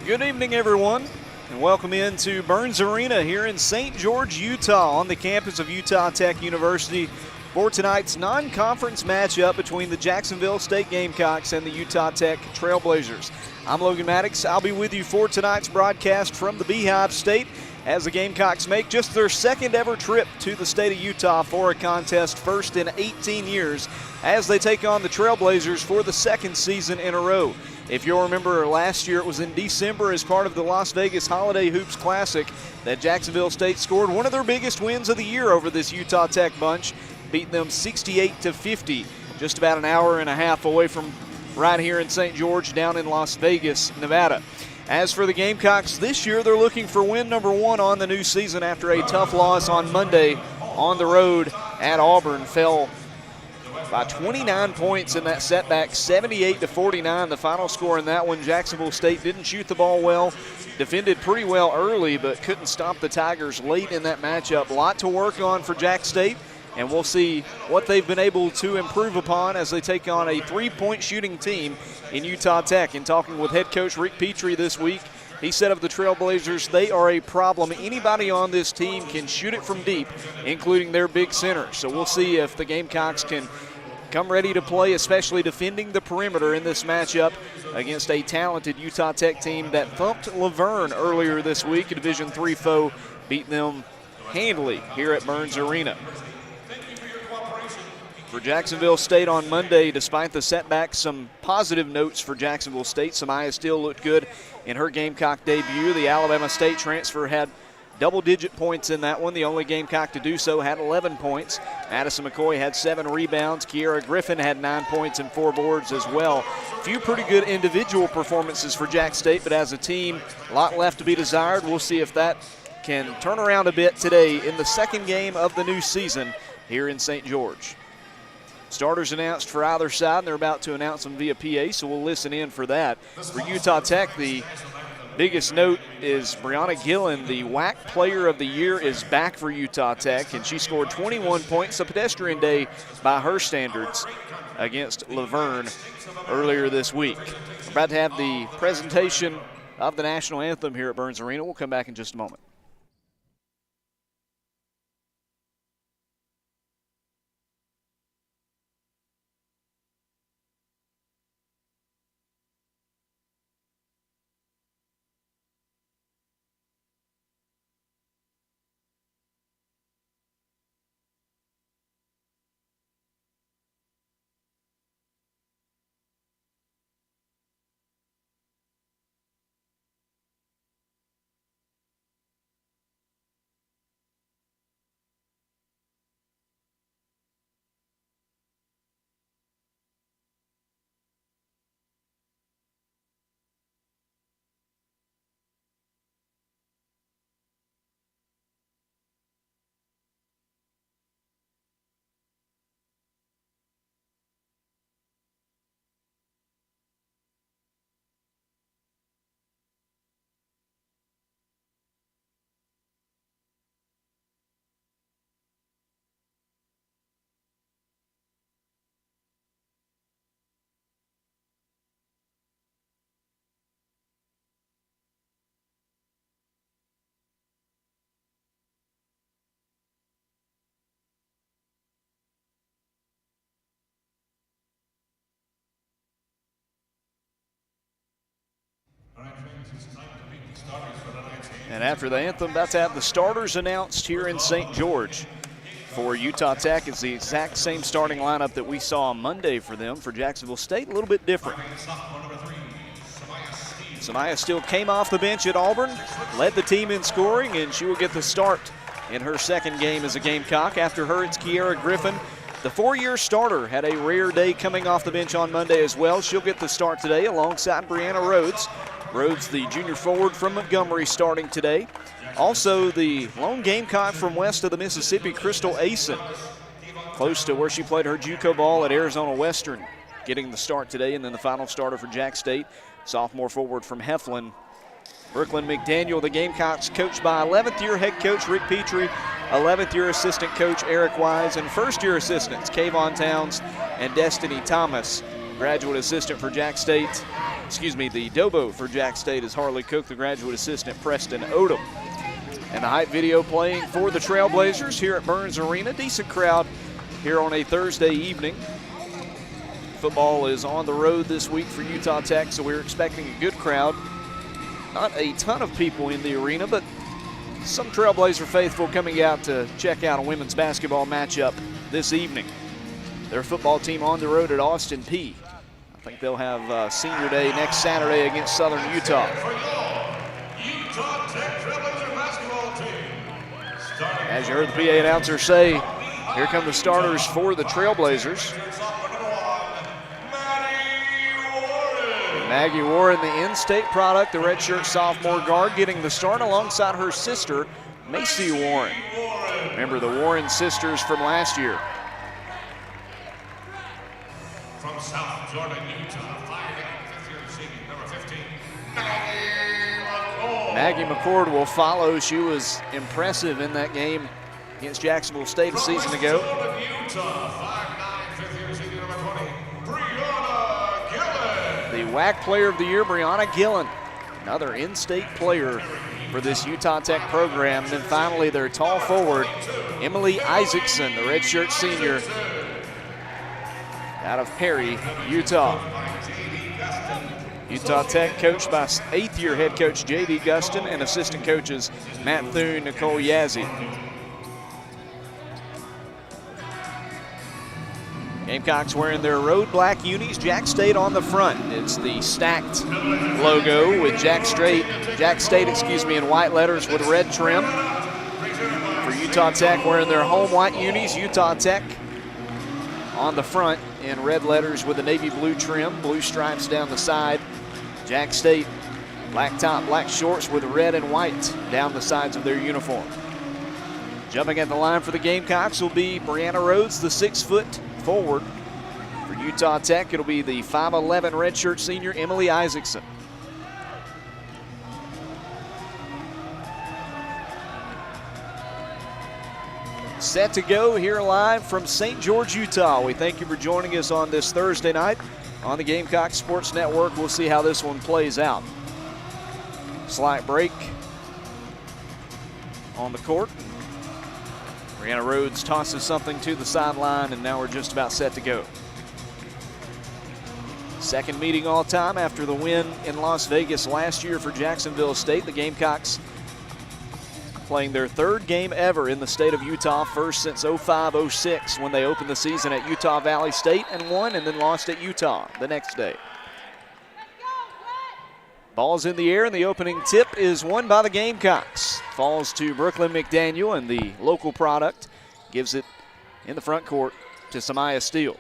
Good evening, everyone, and welcome into Burns Arena here in St. George, Utah, on the campus of Utah Tech University for tonight's non-conference matchup between the Jacksonville State Gamecocks and the Utah Tech Trailblazers. I'm Logan Maddox. I'll be with you for tonight's broadcast from the Beehive State as the Gamecocks make just their second ever trip to the state of Utah for a contest, first in 18 years, as they take on the Trailblazers for the second season in a row. If you'll remember, last year it was in December as part of the Las Vegas Holiday Hoops Classic that Jacksonville State scored one of their biggest wins of the year over this Utah Tech bunch, beating them 68-50, just about an hour and a half away from right here in St. George down in Las Vegas, Nevada. As for the Gamecocks this year, they're looking for win number one on the new season after a tough loss on Monday on the road at Auburn. Fell by 29 points in that setback, 78-49, the final score in that one. Jacksonville State didn't shoot the ball well, defended pretty well early, but couldn't stop the Tigers late in that matchup. A lot to work on for Jack State, and we'll see what they've been able to improve upon as they take on a three-point shooting team in Utah Tech. In talking with head coach Rick Petrie this week, he said of the Trailblazers, they are a problem. Anybody on this team can shoot it from deep, including their big center. So we'll see if the Gamecocks can come ready to play, especially defending the perimeter in this matchup against a talented Utah Tech team that thumped Laverne earlier this week. A Division III foe, beat them handily here at Burns Arena. For Jacksonville State on Monday, despite the setbacks, some positive notes for Jacksonville State. Samaya still looked good in her Gamecock debut. The Alabama State transfer had double-digit points in that one. The only Gamecock to do so had 11 points. Madison McCoy had 7 rebounds. Kiera Griffin had 9 points and 4 boards as well. A few pretty good individual performances for Jack State, but as a team, a lot left to be desired. We'll see if that can turn around a bit today in the second game of the new season here in St. George. Starters announced for either side, and they're about to announce them via PA, so we'll listen in for that. For Utah Tech, the biggest note is Brianna Gillen, the WAC Player of the Year, is back for Utah Tech, and she scored 21 points, a pedestrian day by her standards, against Laverne earlier this week. We're about to have the presentation of the national anthem here at Burns Arena. We'll come back in just a moment. And after the anthem, about to have the starters announced here in St. George. For Utah Tech, it's the exact same starting lineup that we saw on Monday for them. For Jacksonville State, a little bit different. Samaya still came off the bench at Auburn, led the team in scoring, and she will get the start in her second game as a Gamecock. After her, it's Kiera Griffin. The 4-year starter had a rare day coming off the bench on Monday as well. She'll get the start today alongside Brianna Rhodes. Rhodes, the junior forward from Montgomery, starting today. Also, the lone Gamecock from west of the Mississippi, Crystal Asen, close to where she played her JUCO ball at Arizona Western, getting the start today. And then the final starter for Jack State, sophomore forward from Heflin, Brooklyn McDaniel. The Gamecocks coached by 11th-year head coach Rick Petrie, 11th-year assistant coach Eric Wise, and first-year assistants Kayvon Towns and Destiny Thomas. Graduate assistant for Jack State, The Dobo for Jack State is Harley Cook, the graduate assistant Preston Odom. And the hype video playing for the Trailblazers here at Burns Arena. Decent crowd here on a Thursday evening. Football is on the road this week for Utah Tech, so we're expecting a good crowd. Not a ton of people in the arena, but some Trailblazer faithful coming out to check out a women's basketball matchup this evening. Their football team on the road at Austin Peay. I think they'll have senior day next Saturday against Southern Utah. As you heard the PA announcer say, here come the starters for the Trailblazers. Maggie Warren, the in-state product, the redshirt sophomore guard, getting the start alongside her sister, Macy Warren. Remember the Warren sisters from last year. From South Jordan, Utah, 5'8", 5th-year senior, number 15, Maggie McCord will follow. She was impressive in that game against Jacksonville State a season ago. The WAC Player of the Year, Brianna Gillen, another in-state player for this Utah Tech program. And then finally, their tall forward, Emily Isaacson, the redshirt senior out of Perry, Utah. Utah Tech coached by 8th-year head coach J.D. Gustin and assistant coaches Matt Thune, Nicole Yazzie. Gamecocks wearing their road black unis, Jack State on the front. It's the stacked logo with Jack State, in white letters with red trim. For Utah Tech wearing their home white unis, Utah Tech on the front in red letters with a navy blue trim, blue stripes down the side. Jack State, black top, black shorts with red and white down the sides of their uniform. Jumping at the line for the Gamecocks will be Brianna Rhodes, the 6-foot forward. For Utah Tech, it'll be the 5'11" redshirt senior, Emily Isaacson. Set to go here live from St. George, Utah. We thank you for joining us on this Thursday night on the Gamecock Sports Network. We'll see how this one plays out. Slight break on the court. Brianna Rhodes tosses something to the sideline, and now we're just about set to go. Second meeting all time after the win in Las Vegas last year for Jacksonville State. The Gamecocks playing their third game ever in the state of Utah, first since 05-06 when they opened the season at Utah Valley State and won, and then lost at Utah the next day. Ball's in the air, and the opening tip is won by the Gamecocks. Falls to Brooklyn McDaniel, and the local product gives it in the front court to Samaya Steele.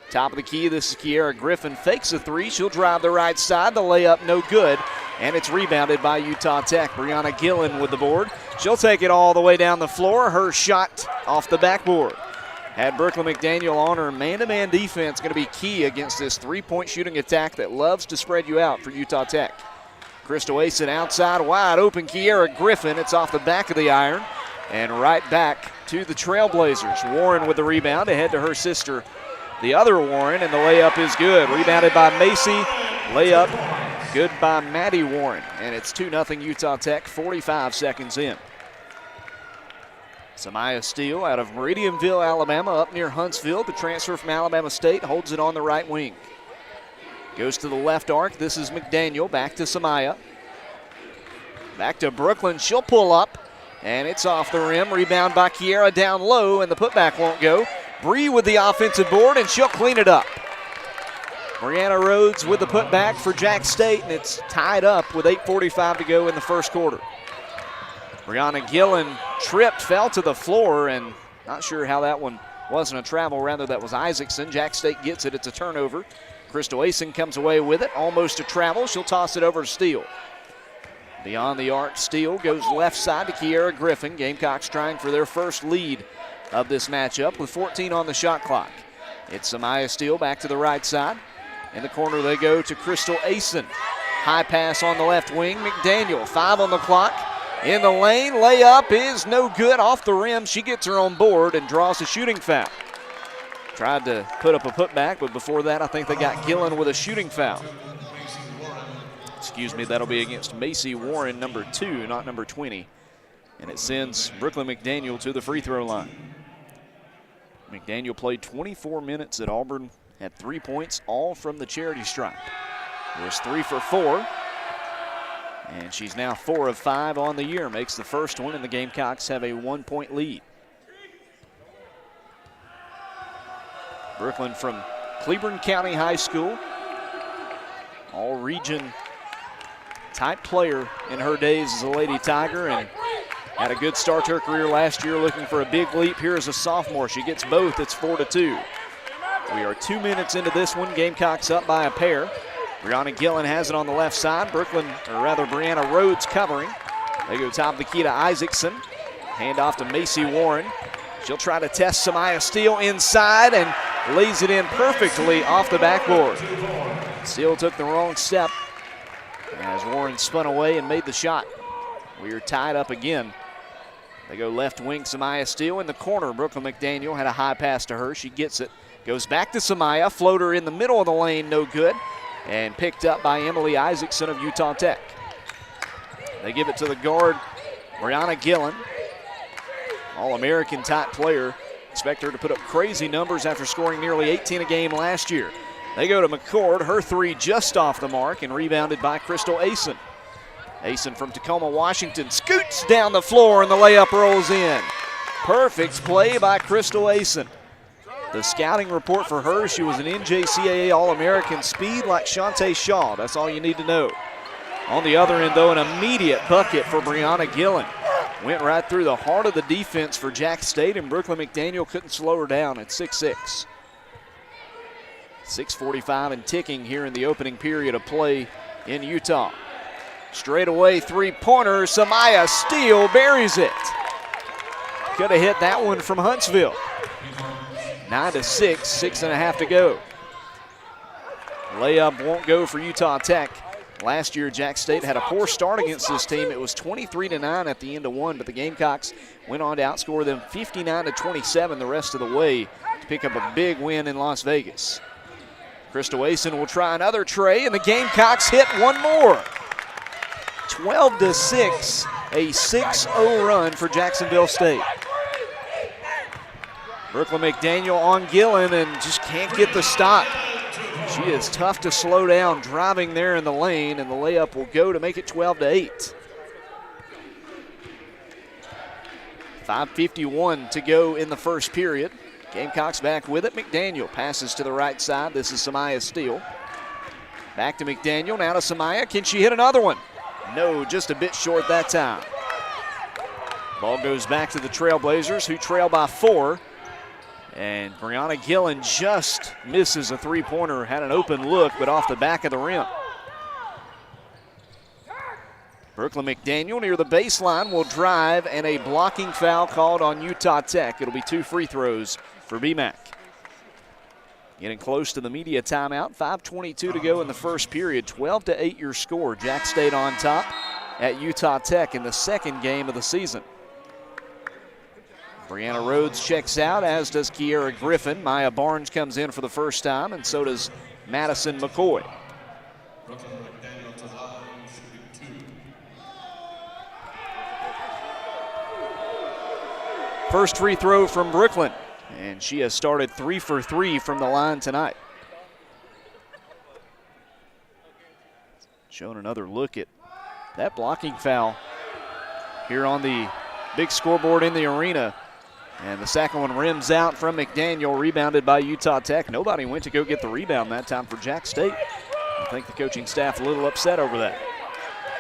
Top of the key, this is Kiera Griffin. Fakes a three. She'll drive the right side. The layup no good, and it's rebounded by Utah Tech. Brianna Gillen with the board. She'll take it all the way down the floor. Her shot off the backboard. Had Brooklyn McDaniel on her. Man-to-man defense going to be key against this three-point shooting attack that loves to spread you out for Utah Tech. Crystal Asen outside, wide open, Kiera Griffin. It's off the back of the iron and right back to the Trailblazers. Warren with the rebound ahead to her sister, the other Warren, and the layup is good. Rebounded by Macy, layup good by Maddie Warren, and it's 2-0 Utah Tech, 45 seconds in. Samaya Steele out of Meridianville, Alabama, up near Huntsville. The transfer from Alabama State holds it on the right wing. Goes to the left arc. This is McDaniel. Back to Samaya. Back to Brooklyn. She'll pull up, and it's off the rim. Rebound by Kiera down low, and the putback won't go. Bree with the offensive board, and she'll clean it up. Brianna Rhodes with the putback for Jack State, and it's tied up with 8:45 to go in the first quarter. Brianna Gillen tripped, fell to the floor, and not sure how that one wasn't a travel. Rather, that was Isaacson. Jack State gets it. It's a turnover. Crystal Asen comes away with it, almost a travel. She'll toss it over to Steele. Beyond the arc, Steele goes left side to Kiera Griffin. Gamecocks trying for their first lead of this matchup with 14 on the shot clock. It's Samaya Steele back to the right side. In the corner they go to Crystal Asen. High pass on the left wing. McDaniel, 5 on the clock. In the lane, layup is no good, off the rim. She gets her on board and draws a shooting foul. Tried to put up a putback, but before that I think they got Gillen with a shooting foul. Excuse me, that'll be against Macy Warren, number 2, not number 20. And it sends Brooklyn McDaniel to the free throw line. McDaniel played 24 minutes at Auburn, had 3 points, all from the charity stripe. Was 3 for 4. And she's now 4 of 5 on the year. Makes the first one, and the Gamecocks have a 1-point lead. Brooklyn from Cleburne County High School. All-region type player in her days as a Lady Tiger, and had a good start to her career last year, looking for a big leap here as a sophomore. She gets both. It's 4-2. We are 2 minutes into this one. Gamecocks up by a pair. Brianna Gillen has it on the left side. Brianna Rhodes covering. They go top of the key to Isaacson. Hand off to Macy Warren. She'll try to test Samaya Steele inside and lays it in perfectly off the backboard. Steele took the wrong step as Warren spun away and made the shot. We are tied up again. They go left wing, Samaya Steele in the corner. Brooklyn McDaniel had a high pass to her. She gets it. Goes back to Samaya. Floater in the middle of the lane, no good. And picked up by Emily Isaacson of Utah Tech. They give it to the guard, Brianna Gillen. All-American type player. Expect her to put up crazy numbers after scoring nearly 18 a game last year. They go to McCord. Her 3 just off the mark and rebounded by Crystal Asen. Asen from Tacoma, Washington scoots down the floor and the layup rolls in. Perfect play by Crystal Asen. The scouting report for her, she was an NJCAA All-American, speed like Shantae Shaw. That's all you need to know. On the other end, though, an immediate bucket for Brianna Gillen. Went right through the heart of the defense for Jack State, and Brooklyn McDaniel couldn't slow her down at 6'6". 6:45 and ticking here in the opening period of play in Utah. Straight away three-pointer, Samaya Steele buries it. Could have hit that one from Huntsville. 9-6, 6.5 to go. Layup won't go for Utah Tech. Last year, Jack State had a poor start against this team. It was 23-9 at the end of one, but the Gamecocks went on to outscore them 59-27 the rest of the way to pick up a big win in Las Vegas. Crystal Asen will try another tray, and the Gamecocks hit one more. 12-6, a 6-0 run for Jacksonville State. Brooklyn McDaniel on Gillen and just can't get the stop. She is tough to slow down, driving there in the lane, and the layup will go to make it 12-8. 5:51 to go in the first period. Gamecocks back with it. McDaniel passes to the right side. This is Samaya Steele. Back to McDaniel, now to Samaya. Can she hit another one? No, just a bit short that time. Ball goes back to the Trailblazers, who trail by 4. And Brianna Gillen just misses a three-pointer, had an open look, but off the back of the rim. Brooklyn McDaniel near the baseline will drive, and a blocking foul called on Utah Tech. It'll be 2 free throws for BMAC. Getting close to the media timeout. 5:22 to go in the first period. 12-8 your score. Jack State on top at Utah Tech in the second game of the season. Brianna Rhodes checks out, as does Kiera Griffin. Maya Barnes comes in for the first time, and so does Madison McCoy. First free throw from Brooklyn, and she has started 3 for 3 from the line tonight. Showing another look at that blocking foul here on the big scoreboard in the arena. And the second one rims out from McDaniel, rebounded by Utah Tech. Nobody went to go get the rebound that time for Jack State. I think the coaching staff a little upset over that.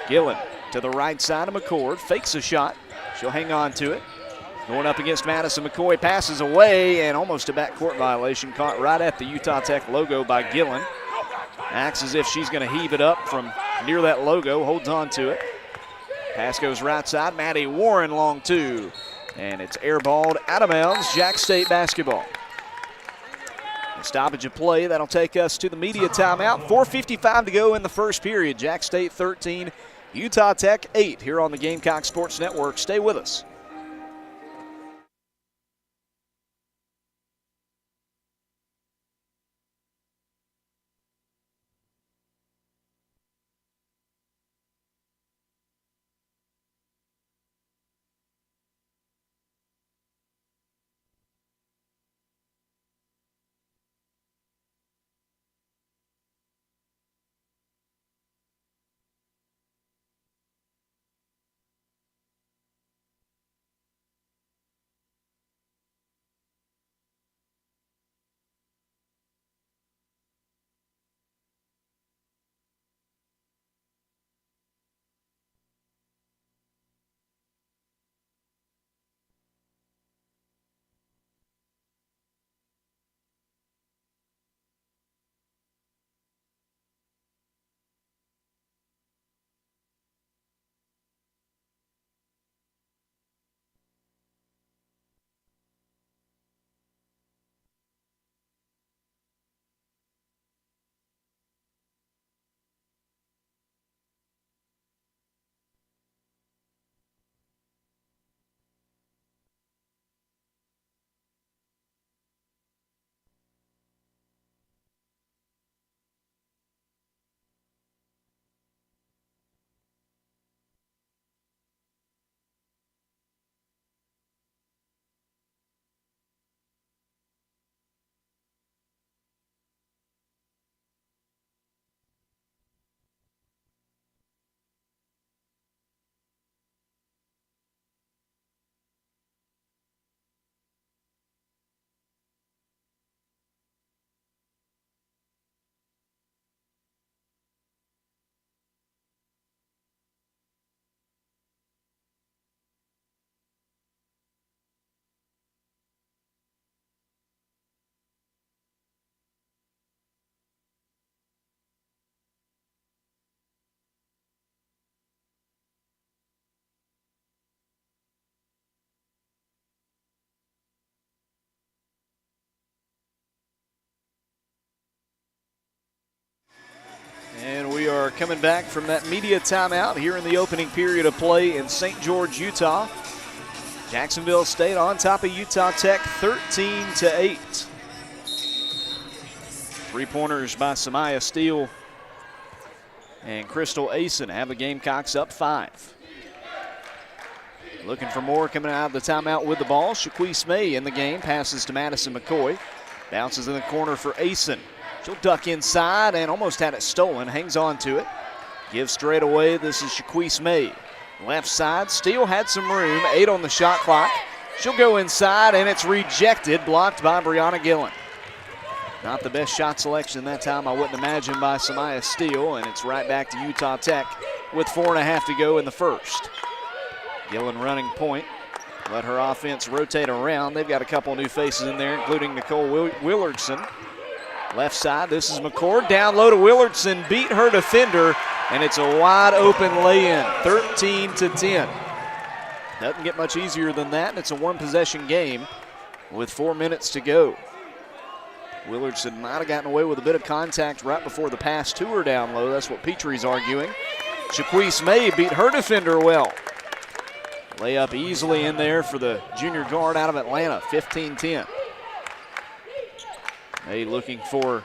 Gillen to the right side of McCord, fakes a shot. She'll hang on to it. Going up against Madison McCoy, passes away, and almost a backcourt violation, caught right at the Utah Tech logo by Gillen. Acts as if she's going to heave it up from near that logo, holds on to it. Pass goes right side, Maddie Warren long two. And it's airballed out of bounds, Jack State basketball. A stoppage of play, that'll take us to the media timeout. 4:55 to go in the first period. Jack State 13, Utah Tech 8 here on the Gamecock Sports Network. Stay with us. coming back from that media timeout here in the opening period of play in St. George, Utah. Jacksonville State on top of Utah Tech 13-8. 3-pointers by Samaya Steele and Crystal Asen have the Gamecocks up 5. Looking for more coming out of the timeout with the ball. Shaquise May in the game, passes to Madison McCoy. Bounces in the corner for Asen. She'll duck inside and almost had it stolen, hangs on to it. Gives straight away, this is Shaquise May. Left side, Steele had some room, 8 on the shot clock. She'll go inside and it's rejected, blocked by Brianna Gillen. Not the best shot selection that time, I wouldn't imagine, by Samaya Steele, and it's right back to Utah Tech with 4.5 to go in the first. Gillen running point. Let her offense rotate around. They've got a couple new faces in there, including Nicole Willardson. Left side, this is McCord. Down low to Willardson, beat her defender, and it's a wide open lay-in, 13-10. Doesn't get much easier than that, and it's a one-possession game with 4 minutes to go. Willardson might have gotten away with a bit of contact right before the pass to her down low. That's what Petrie's arguing. Shaquise May beat her defender well. Layup easily in there for the junior guard out of Atlanta, 15-10. May looking for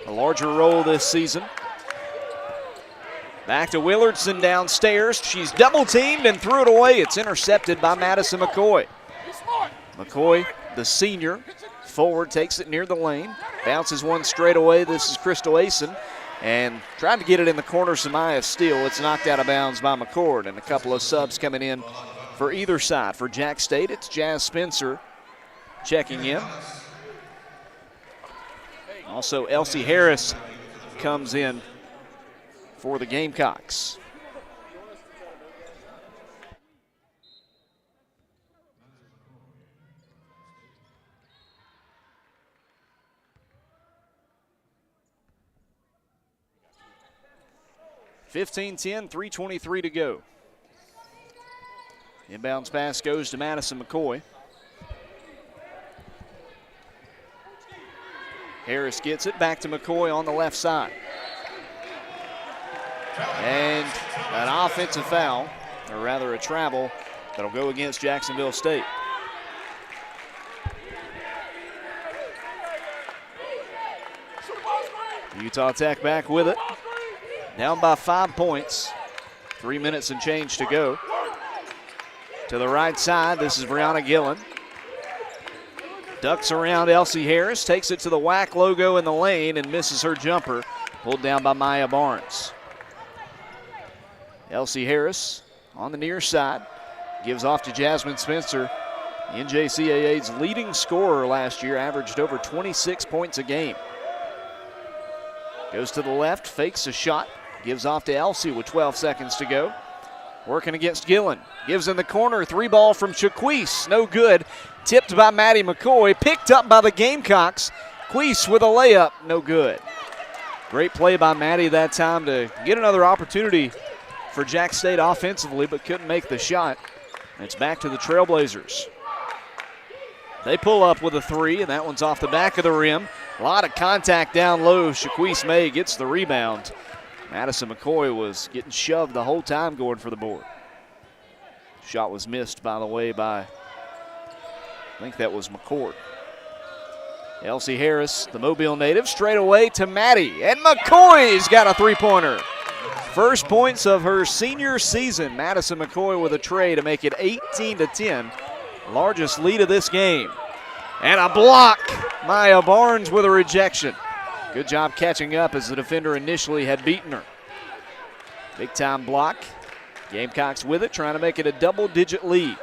a larger role this season. Back to Willardson downstairs. She's double teamed and threw it away. It's intercepted by Madison McCoy. McCoy, the senior, forward, takes it near the lane. Bounces one straight away. This is Crystal Asen. And trying to get it in the corner, Samaya Steele. It's knocked out of bounds by McCord. And a couple of subs coming in for either side. For Jack State, it's Jazz Spencer checking in. Also, Elsie Harris comes in for the Gamecocks. (15-10), 3:23 to go. Inbounds pass goes to Madison McCoy. Harris gets it back to McCoy on the left side. And an offensive foul, or rather a travel, that'll go against Jacksonville State. Utah Tech back with it. Down by 5 points. 3 minutes and change to go. To the right side, this is Brianna Gillen. Ducks around Elsie Harris, takes it to the WAC logo in the lane and misses her jumper. Pulled down by Maya Barnes. Elsie Harris on the near side. Gives off to Jasmine Spencer. NJCAA's leading scorer last year, averaged over 26 points a game. Goes to the left, fakes a shot. Gives off to Elsie with 12 seconds to go. Working against Gillen. Gives in the corner, 3-ball from Shaquise. No good. Tipped by Maddie McCoy. Picked up by the Gamecocks. Queese with a layup. No good. Great play by Maddie that time to get another opportunity for Jack State offensively, but couldn't make the shot. And it's back to the Trailblazers. They pull up with a 3, and that one's off the back of the rim. A lot of contact down low. Shaquise May gets the rebound. Madison McCoy was getting shoved the whole time going for the board. Shot was missed, by the way, by, I think that was McCord. Elsie Harris, the Mobile native, straight away to Maddie. And McCoy's got a 3-pointer. First points of her senior season. Madison McCoy with a tray to make it 18-10. Largest lead of this game. And a block. Maya Barnes with a rejection. Good job catching up as the defender initially had beaten her. Big time block. Gamecocks with it, trying to make it a double-digit lead.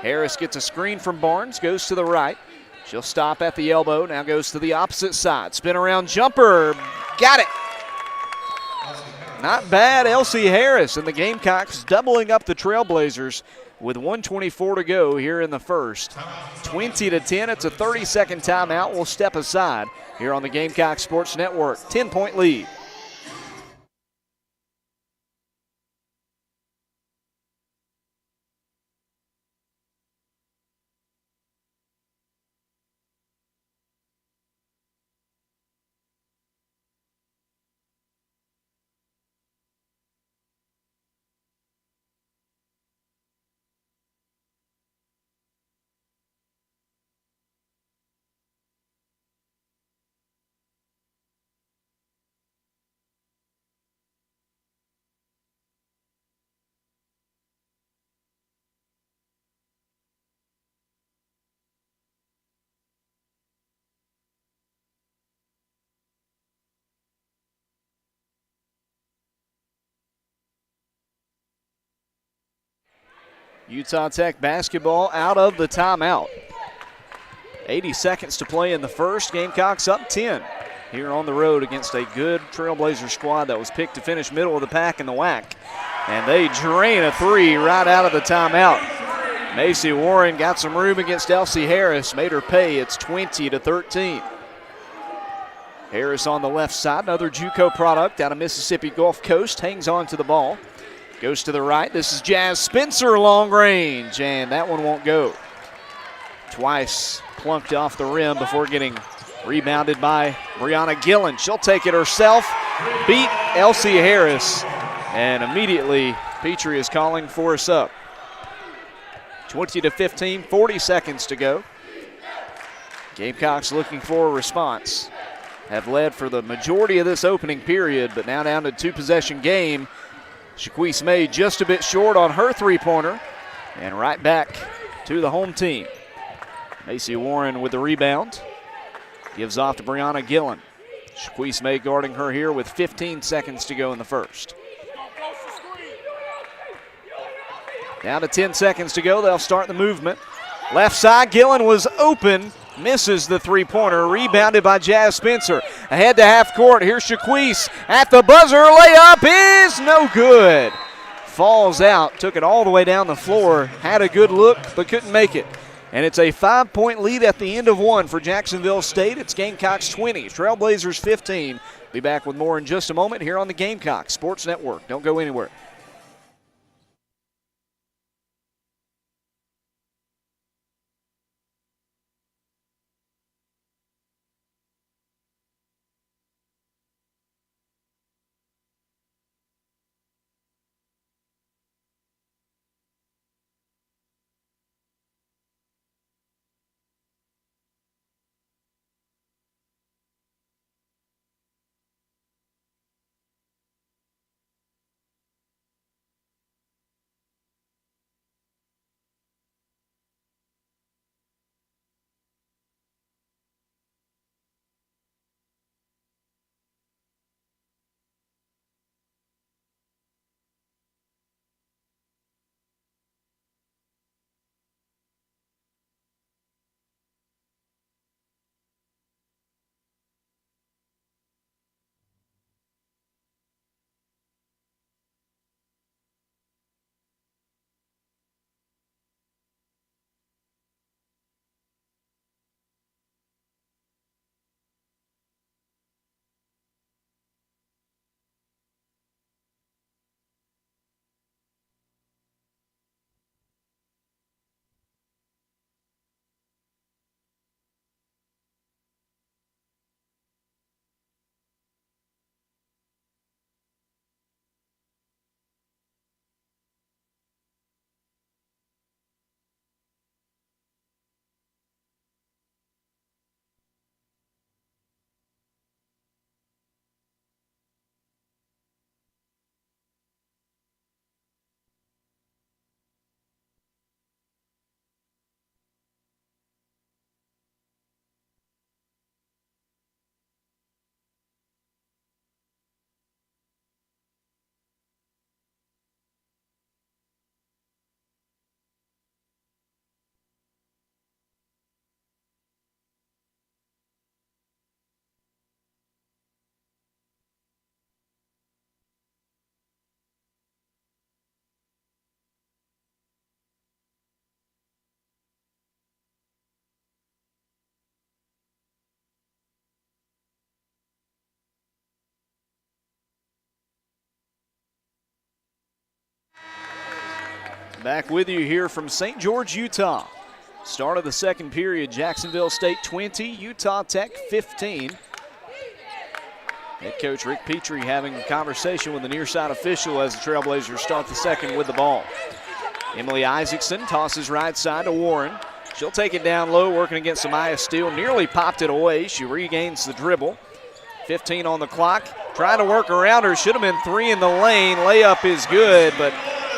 Harris gets a screen from Barnes, goes to the right. She'll stop at the elbow, now goes to the opposite side. Spin around jumper, got it. Not bad, Elsie Harris, and the Gamecocks doubling up the Trailblazers with 1:24 to go here in the first. 20-10, it's a 30-second timeout. We'll step aside here on the Gamecock Sports Network. 10-point lead. Utah Tech basketball out of the timeout. 80 seconds to play in the first. Gamecocks up 10 here on the road against a good Trailblazer squad that was picked to finish middle of the pack in the WAC. And they drain a three right out of the timeout. Macy Warren got some room against Elsie Harris, made her pay. It's 20-13. Harris on the left side, another JUCO product out of Mississippi Gulf Coast, hangs on to the ball. Goes to the right. This is Jazz Spencer, long range, and that one won't go. Twice plunked off the rim before getting rebounded by Brianna Gillen. She'll take it herself, beat Elsie Harris, and immediately Petrie is calling for us up. 20-15, 40 seconds to go. Gamecocks looking for a response. Have led for the majority of this opening period, but now down to two-possession game. Shaquise May just a bit short on her three-pointer, and right back to the home team. Macy Warren with the rebound. Gives off to Brianna Gillen. Shaquise May guarding her here with 15 seconds to go in the first. Down to 10 seconds to go. They'll start the movement. Left side, Gillen was open. Misses the three-pointer. Rebounded by Jazz Spencer. Ahead to half court. Here's Shaquise at the buzzer. Layup is no good. Falls out. Took it all the way down the floor. Had a good look, but couldn't make it. And it's a 5-point lead at the end of one for Jacksonville State. It's Gamecocks 20, Trailblazers 15. Be back with more in just a moment here on the Gamecocks Sports Network. Don't go anywhere. Back with you here from St. George, Utah. Start of the second period, Jacksonville State 20, Utah Tech 15. Head coach Rick Petrie having a conversation with the near side official as the Trailblazers start the second with the ball. Emily Isaacson tosses right side to Warren. She'll take it down low, working against Amaya Steele. Nearly popped it away. She regains the dribble. 15 on the clock. Trying to work around her. Should have been three in the lane. Layup is good, but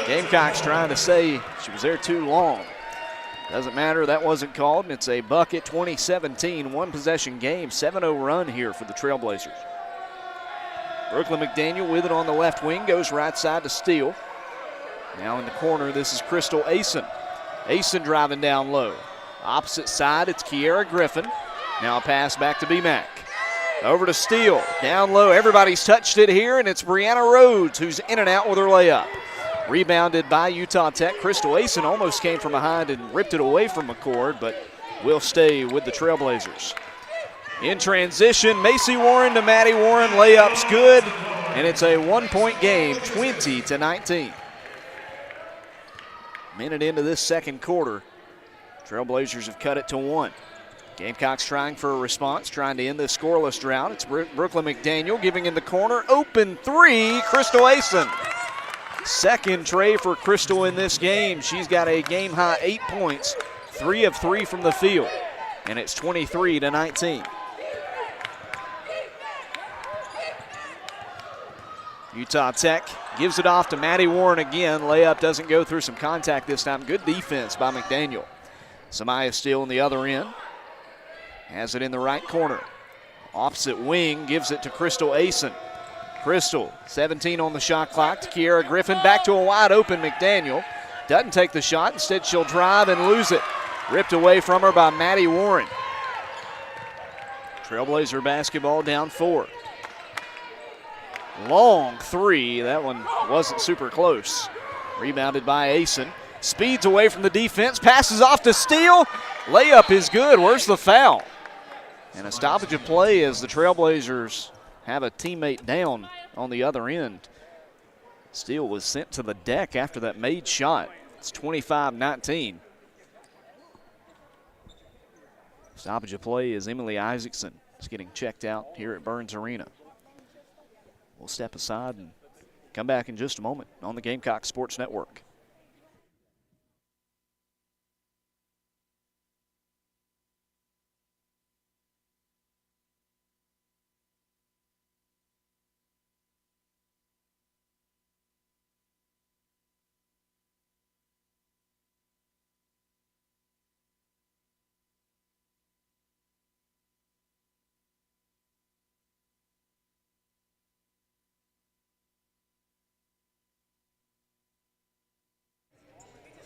Gamecocks trying to say she was there too long. Doesn't matter. That wasn't called. And it's a bucket 2017 one-possession game. 7-0 run here for the Trailblazers. Brooklyn McDaniel with it on the left wing. Goes right side to Steele. Now in the corner, this is Crystal Asen. Asen driving down low. Opposite side, it's Kiera Griffin. Now a pass back to B-Mac. Over to Steele, down low. Everybody's touched it here, and it's Brianna Rhodes who's in and out with her layup. Rebounded by Utah Tech. Crystal Asen almost came from behind and ripped it away from McCord, but will stay with the Trailblazers. In transition, Macy Warren to Maddie Warren. Layup's good, and it's a one-point game, 20-19. Minute into this second quarter, Trailblazers have cut it to 1. Gamecocks trying for a response, trying to end this scoreless drought. It's Brooklyn McDaniel giving in the corner. Open three, Crystal Asen. Second tray for Crystal in this game. She's got a game-high 8 points, 3 of 3 from the field, and it's 23-19. Utah Tech gives it off to Maddie Warren again. Layup doesn't go through, some contact this time. Good defense by McDaniel. Samaya Steele on the other end. Has it in the right corner. Opposite wing, gives it to Crystal Asen. Crystal, 17 on the shot clock to Kiera Griffin. Back to a wide open McDaniel. Doesn't take the shot. Instead, she'll drive and lose it. Ripped away from her by Maddie Warren. Trailblazer basketball down 4. Long three. That one wasn't super close. Rebounded by Asen. Speeds away from the defense. Passes off to Steele. Layup is good. Where's the foul? And a stoppage of play as the Trailblazers have a teammate down on the other end. Steele was sent to the deck after that made shot. It's 25-19. Stoppage of play is Emily Isaacson. Is getting checked out here at Burns Arena. We'll step aside and come back in just a moment on the Gamecock Sports Network.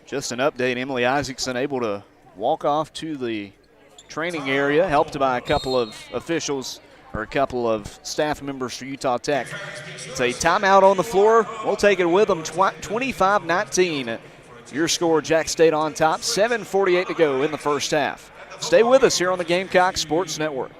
Just an update, Emily Isaacson able to walk off to the training area, helped by a couple of officials or a couple of staff members for Utah Tech. It's a timeout on the floor. We'll take it with them, 25-19. Your score, Jack State on top, 7:48 to go in the first half. Stay with us here on the Gamecock Sports Network.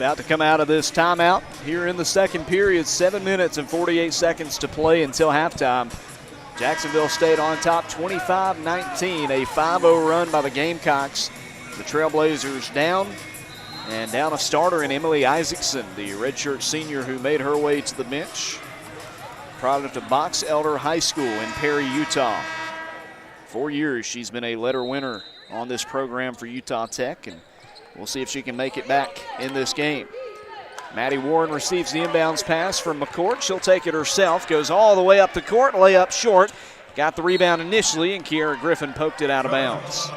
about to come out of this timeout here in the second period. 7 minutes and 48 seconds to play until halftime. Jacksonville State on top 25-19, a 5-0 run by the Gamecocks. The Trailblazers down, and down a starter in Emily Isaacson, the redshirt senior who made her way to the bench. Product of Box Elder High School in Perry, Utah. 4 years she's been a letter winner on this program for Utah Tech, and we'll see if she can make it back in this game. Maddie Warren receives the inbounds pass from McCourt. She'll take it herself, goes all the way up the court, layup short. Got the rebound initially, and Kiara Griffin poked it out of bounds.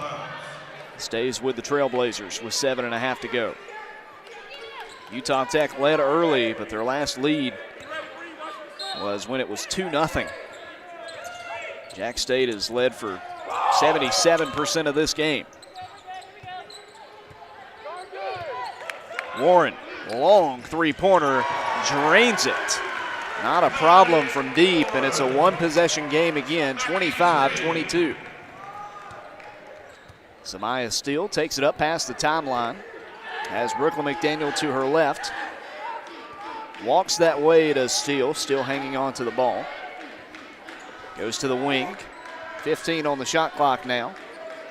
Stays with the Trailblazers with 7.5 to go. Utah Tech led early, but their last lead was when it was 2-0. Jack State has led for 77% of this game. Warren, long three-pointer, drains it. Not a problem from deep, and it's a one-possession game again, 25-22. Samaya Steele takes it up past the timeline. Has Brooklyn McDaniel to her left. Walks that way to Steele, still hanging on to the ball. Goes to the wing. 15 on the shot clock now.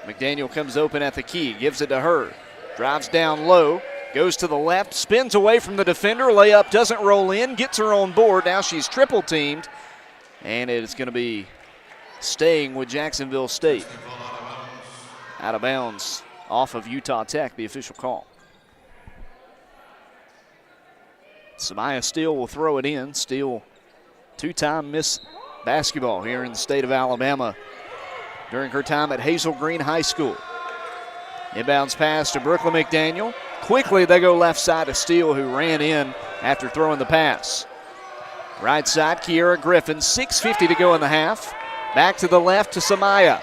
McDaniel comes open at the key, gives it to her. Drives down low, goes to the left, spins away from the defender. Layup doesn't roll in, gets her on board. Now she's triple teamed, and it's going to be staying with Jacksonville State. Out of bounds off of Utah Tech, the official call. Samaya Steele will throw it in. Steele, two-time Miss Basketball here in the state of Alabama during her time at Hazel Green High School. Inbounds pass to Brooklyn McDaniel. Quickly they go left side to Steele, who ran in after throwing the pass. Right side, Kiara Griffin, 6:50 to go in the half. Back to the left to Samaya.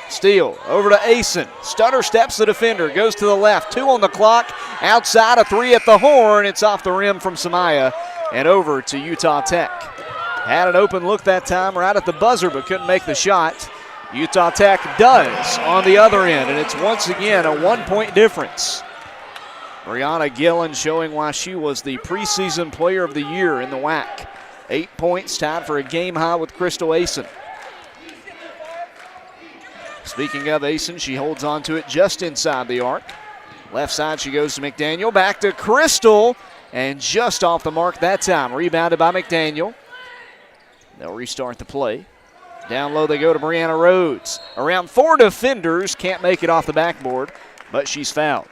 Steele over to Asen. Stutter steps the defender, goes to the left. 2 on the clock. Outside, a 3 at the horn. It's off the rim from Samaya and over to Utah Tech. Had an open look that time right at the buzzer, but couldn't make the shot. Utah Tech does on the other end, and it's once again a 1-point difference. Brianna Gillen showing why she was the preseason player of the year in the WAC. 8 points, tied for a game high with Crystal Asen. Speaking of Asen, she holds on to it just inside the arc. Left side, she goes to McDaniel. Back to Crystal, and just off the mark that time. Rebounded by McDaniel. They'll restart the play. Down low they go to Brianna Rhodes. Around 4 defenders, can't make it off the backboard, but she's fouled.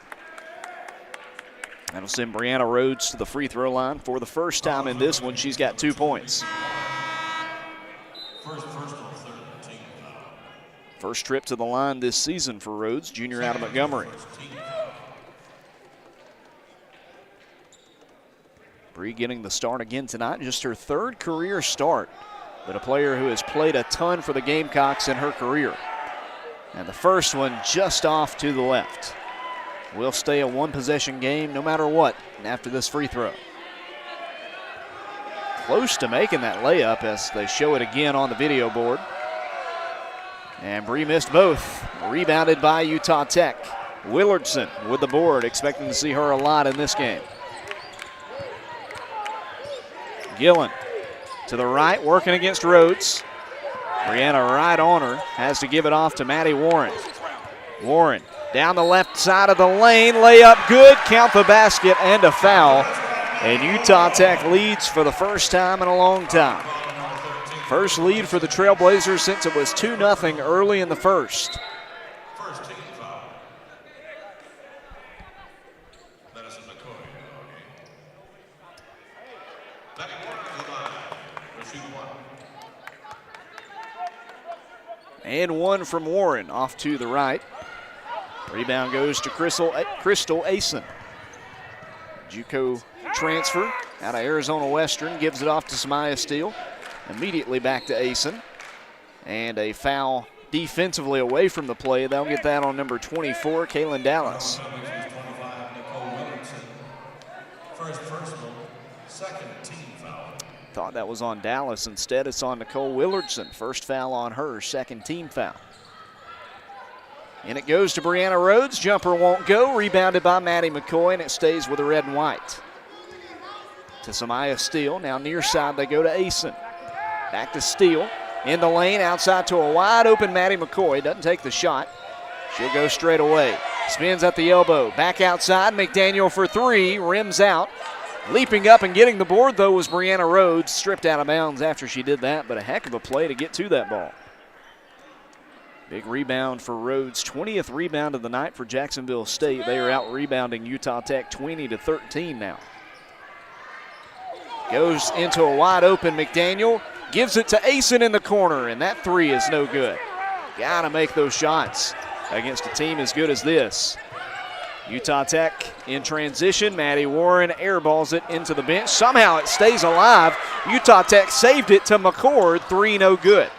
That'll send Brianna Rhodes to the free throw line for the first time in this one. She's got 2 points. First trip to the line this season for Rhodes, junior out of Montgomery. Bree getting the start again tonight, just her 3rd career start, but a player who has played a ton for the Gamecocks in her career. And the first one just off to the left. Will stay a one-possession game no matter what after this free throw. Close to making that layup as they show it again on the video board. And Bree missed both. Rebounded by Utah Tech. Willardson with the board, expecting to see her a lot in this game. Gillen to the right, working against Rhodes. Brianna right on her, has to give it off to Maddie Warren. Warren down the left side of the lane, layup good, count the basket, and a foul. And Utah Tech leads for the first time in a long time. First lead for the Trailblazers since it was 2-0 early in the first. And one from Warren off to the right. Rebound goes to Crystal Asen. JUCO transfer out of Arizona Western, gives it off to Samaya Steele. Immediately back to Asen. And a foul defensively away from the play. They'll get that on number 24, Kaylin Dallas. First personal, second team foul. Thought that was on Dallas. Instead, it's on Nicole Willardson. First foul on her, second team foul. And it goes to Brianna Rhodes. Jumper won't go. Rebounded by Maddie McCoy, and it stays with the red and white. To Samaya Steele. Now near side they go to Asen. Back to Steele. In the lane, outside to a wide open Maddie McCoy. Doesn't take the shot. She'll go straight away. Spins at the elbow. Back outside. McDaniel for three. Rims out. Leaping up and getting the board, though, was Brianna Rhodes. Stripped out of bounds after she did that, but a heck of a play to get to that ball. Big rebound for Rhodes. 20th rebound of the night for Jacksonville State. They are out rebounding Utah Tech 20-13 now. Goes into a wide open McDaniel. Gives it to Asen in the corner, and that three is no good. Gotta make those shots against a team as good as this. Utah Tech in transition. Maddie Warren airballs it into the bench. Somehow it stays alive. Utah Tech saved it to McCord. Three no good.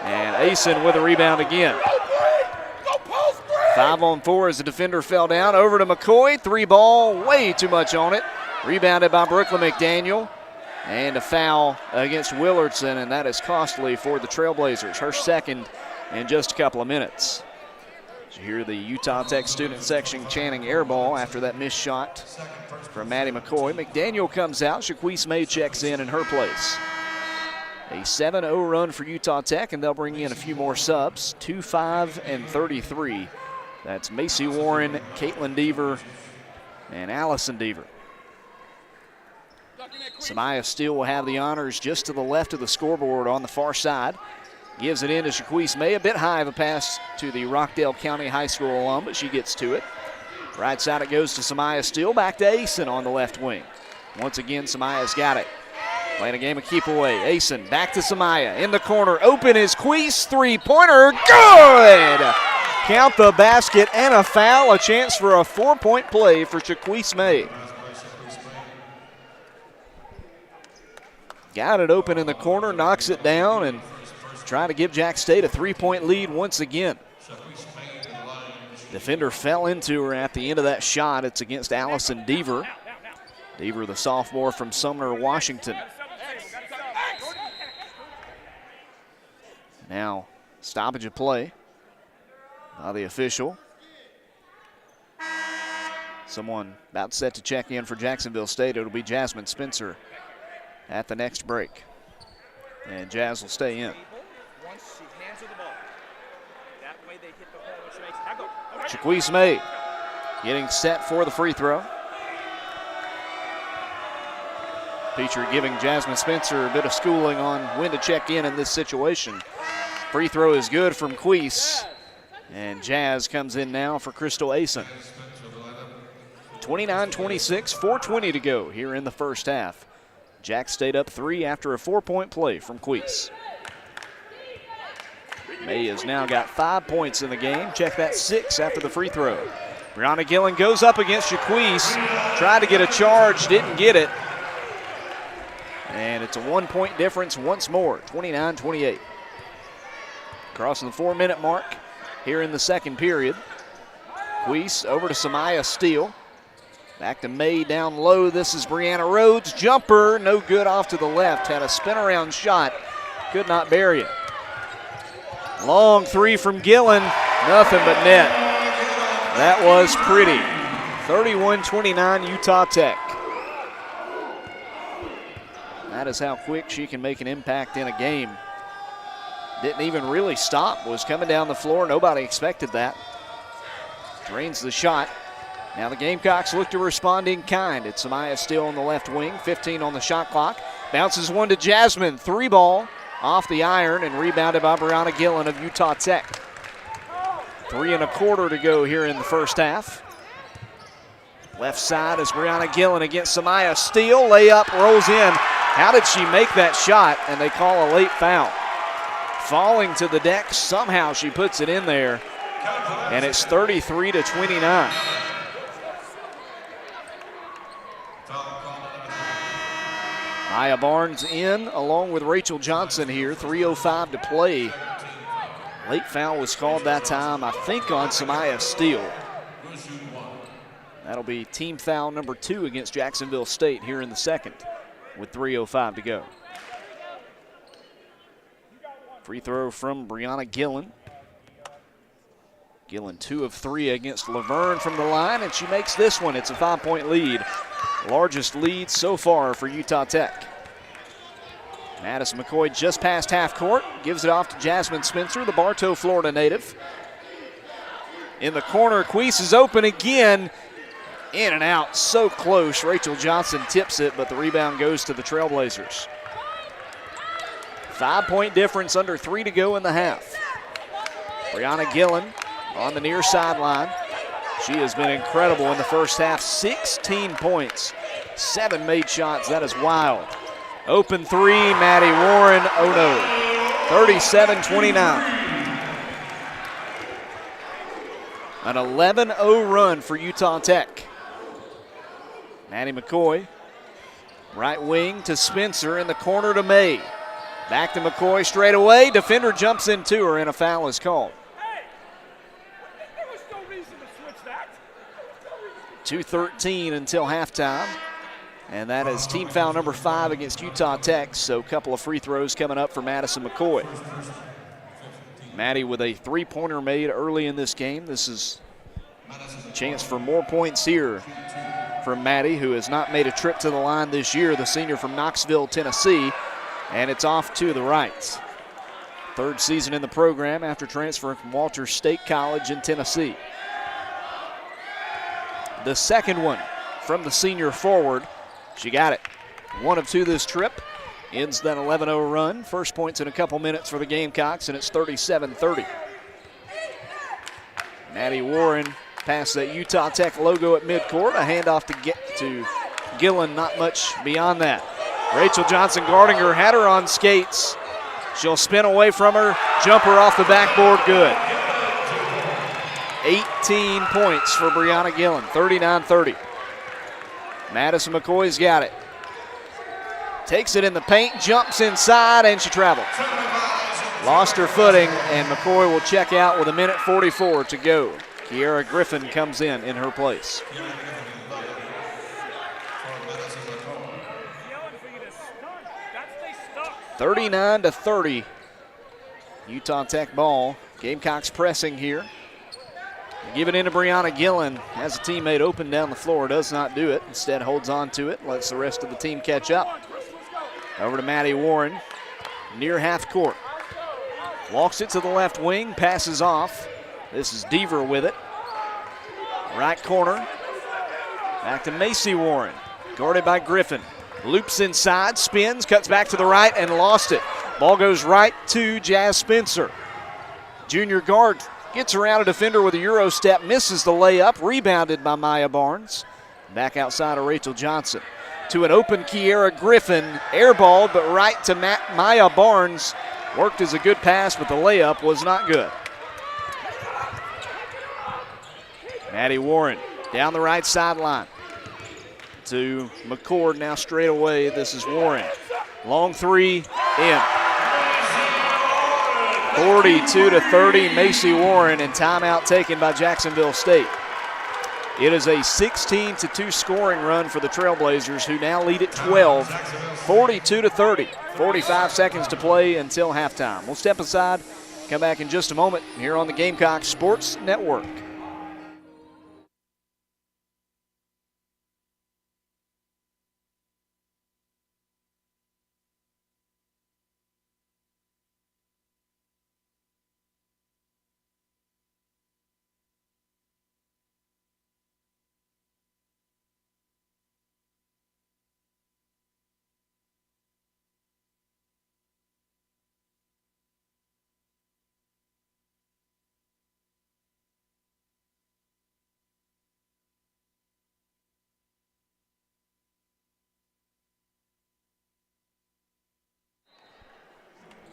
And Asen with a rebound again. 5-on-4 as the defender fell down. Over to McCoy. Three ball, way too much on it. Rebounded by Brooklyn McDaniel. And a foul against Willardson, and that is costly for the Trailblazers. Her second in just a couple of minutes. You hear the Utah Tech student section chanting air ball after that missed shot from Maddie McCoy. McDaniel comes out. Shaquise May checks in her place. A 7-0 run for Utah Tech, and they'll bring in a few more subs. 2-5 and 33. That's Macy Warren, Caitlin Deaver, and Allison Deaver. Samaya Steele will have the honors just to the left of the scoreboard on the far side. Gives it in to Shaquise May. A bit high of a pass to the Rockdale County High School alum, but she gets to it. Right side it goes to Samaya Steele. Back to Asen on the left wing. Once again, Samaya's got it. Playing a game of keep away. Asen back to Samaya. In the corner, open is Queese. Three-pointer, good! Count the basket and a foul. A chance for a 4-point play for Shaquise May. Got it open in the corner, knocks it down, and trying to give Jack State a 3-point lead once again. Defender fell into her at the end of that shot. It's against Allison Deaver. Deaver, the sophomore from Sumner, Washington. Now, stoppage of play by the official. Someone about set to check in for Jacksonville State. It'll be Jasmine Spencer at the next break. And Jazz will stay in. Shaquise May getting set for the free throw. Petrie giving Jasmine Spencer a bit of schooling on when to check in this situation. Free throw is good from Queese. And Jazz comes in now for Crystal Asen. 29-26, 4:20 to go here in the first half. Jack State up 3 after a 4-point play from Queese. May has now got 5 points in the game. Check that, 6 after the free throw. Brianna Gillen goes up against Shaquise. Tried to get a charge, didn't get it. And it's a 1-point difference once more, 29-28. Crossing the 4-minute mark here in the second period. Queese over to Samaya Steele. Back to May down low. This is Brianna Rhodes. Jumper, no good off to the left. Had a spin around shot. Could not bury it. Long three from Gillen. Nothing but net. That was pretty. 31-29 Utah Tech. That is how quick she can make an impact in a game. Didn't even really stop. Was coming down the floor. Nobody expected that. Drains the shot. Now the Gamecocks look to respond in kind. It's Samaya Steele on the left wing, 15 on the shot clock. Bounces one to Jasmine, 3-ball off the iron and rebounded by Brianna Gillen of Utah Tech. 3 1/4 to go here in the first half. Left side is Brianna Gillen against Samaya Steele. Layup rolls in. How did she make that shot? And they call a late foul. Falling to the deck, somehow she puts it in there. And it's 33-29. Maya Barnes in along with Rachel Johnson here. 3:05 to play. Late foul was called that time, I think, on Samaya Steele. That'll be team foul number 2 against Jacksonville State here in the second with 3:05 to go. Free throw from Brianna Gillen. Gillen 2 of 3 against Laverne from the line, and she makes this one. It's a 5-point lead. Largest lead so far for Utah Tech. Madison McCoy just past half court, gives it off to Jasmine Spencer, the Bartow, Florida native. In the corner, Queese is open again. In and out, so close. Rachel Johnson tips it, but the rebound goes to the Trailblazers. 5-point difference, under 3 to go in the half. Brianna Gillen on the near sideline. She has been incredible in the first half. 16 points, 7 made shots. That is wild. Open three, Maddie Warren. Oh no. 37-29. An 11-0 run for Utah Tech. Maddie McCoy, right wing to Spencer, in the corner to May. Back to McCoy straight away. Defender jumps into her and a foul is called. 2:13 until halftime. And that is team foul number 5 against Utah Tech. So a couple of free throws coming up for Madison McCoy. Maddie with a 3-pointer made early in this game. This is a chance for more points here from Maddie, who has not made a trip to the line this year, the senior from Knoxville, Tennessee. And it's off to the right. 3rd season in the program after transferring from Walters State College in Tennessee. The second one from the senior forward. She got it. 1 of 2 this trip. Ends that 11-0 run. First points in a couple minutes for the Gamecocks, and it's 37-30. Maddie Warren past that Utah Tech logo at midcourt. A handoff to Gillen, not much beyond that. Rachel Johnson guarding her, had her on skates. She'll spin away from her, jumper off the backboard, good. 18 points for Brianna Gillen, 39-30. Madison McCoy's got it. Takes it in the paint, jumps inside, and she traveled. Lost her footing, and McCoy will check out with 1:44 to go. Kiera Griffin comes in her place. (39-30). Utah Tech ball. Gamecocks pressing here. Give it into Brianna Gillen. Has a teammate open down the floor, does not do it. Instead holds on to it, lets the rest of the team catch up. Over to Maddie Warren, near half court. Walks it to the left wing, passes off. This is Deaver with it. Right corner, back to Macy Warren. Guarded by Griffin. Loops inside, spins, cuts back to the right, and lost it. Ball goes right to Jazz Spencer. Junior guard gets around a defender with a Euro step, misses the layup, rebounded by Maya Barnes. Back outside of Rachel Johnson. To an open Kiera Griffin, airballed, but right to Maya Barnes. Worked as a good pass, but the layup was not good. Maddie Warren down the right sideline to McCord, now straight away. This is Warren. Long three, in. 42-30, Macy Warren, and timeout taken by Jacksonville State. It is a 16-2 scoring run for the Trailblazers, who now lead at 12, 42-30. 45 seconds to play until halftime. We'll step aside, come back in just a moment here on the Gamecocks Sports Network.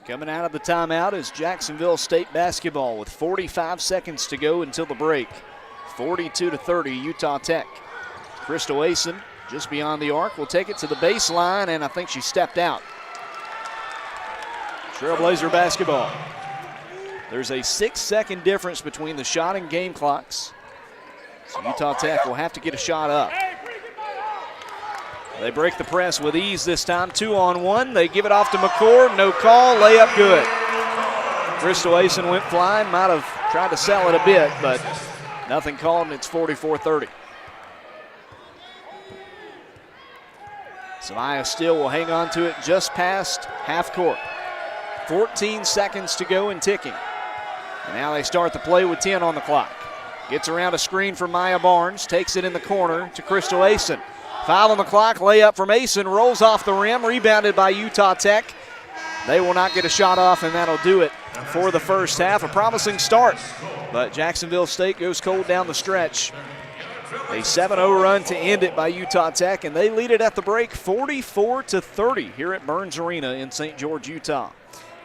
Coming out of the timeout is Jacksonville State basketball with 45 seconds to go until the break. 42-30, Utah Tech. Crystal Asen just beyond the arc will take it to the baseline, and I think she stepped out. Trailblazer basketball. There's a 6-second difference between the shot and game clocks. So Utah Tech will have to get a shot up. They break the press with ease this time, 2-on-1. They give it off to McCord, no call, layup good. Crystal Asen went flying, might have tried to sell it a bit, but nothing called, and it's 44-30. Samaya Steele will hang on to it just past half court. 14 seconds to go and ticking. And now they start the play with 10 on the clock. Gets around a screen from Maya Barnes, takes it in the corner to Crystal Asen. 5 on the clock, layup from Asen, rolls off the rim, rebounded by Utah Tech. They will not get a shot off, and that'll do it for the first half. A promising start, but Jacksonville State goes cold down the stretch. A 7-0 run to end it by Utah Tech, and they lead it at the break 44-30 here at Burns Arena in St. George, Utah.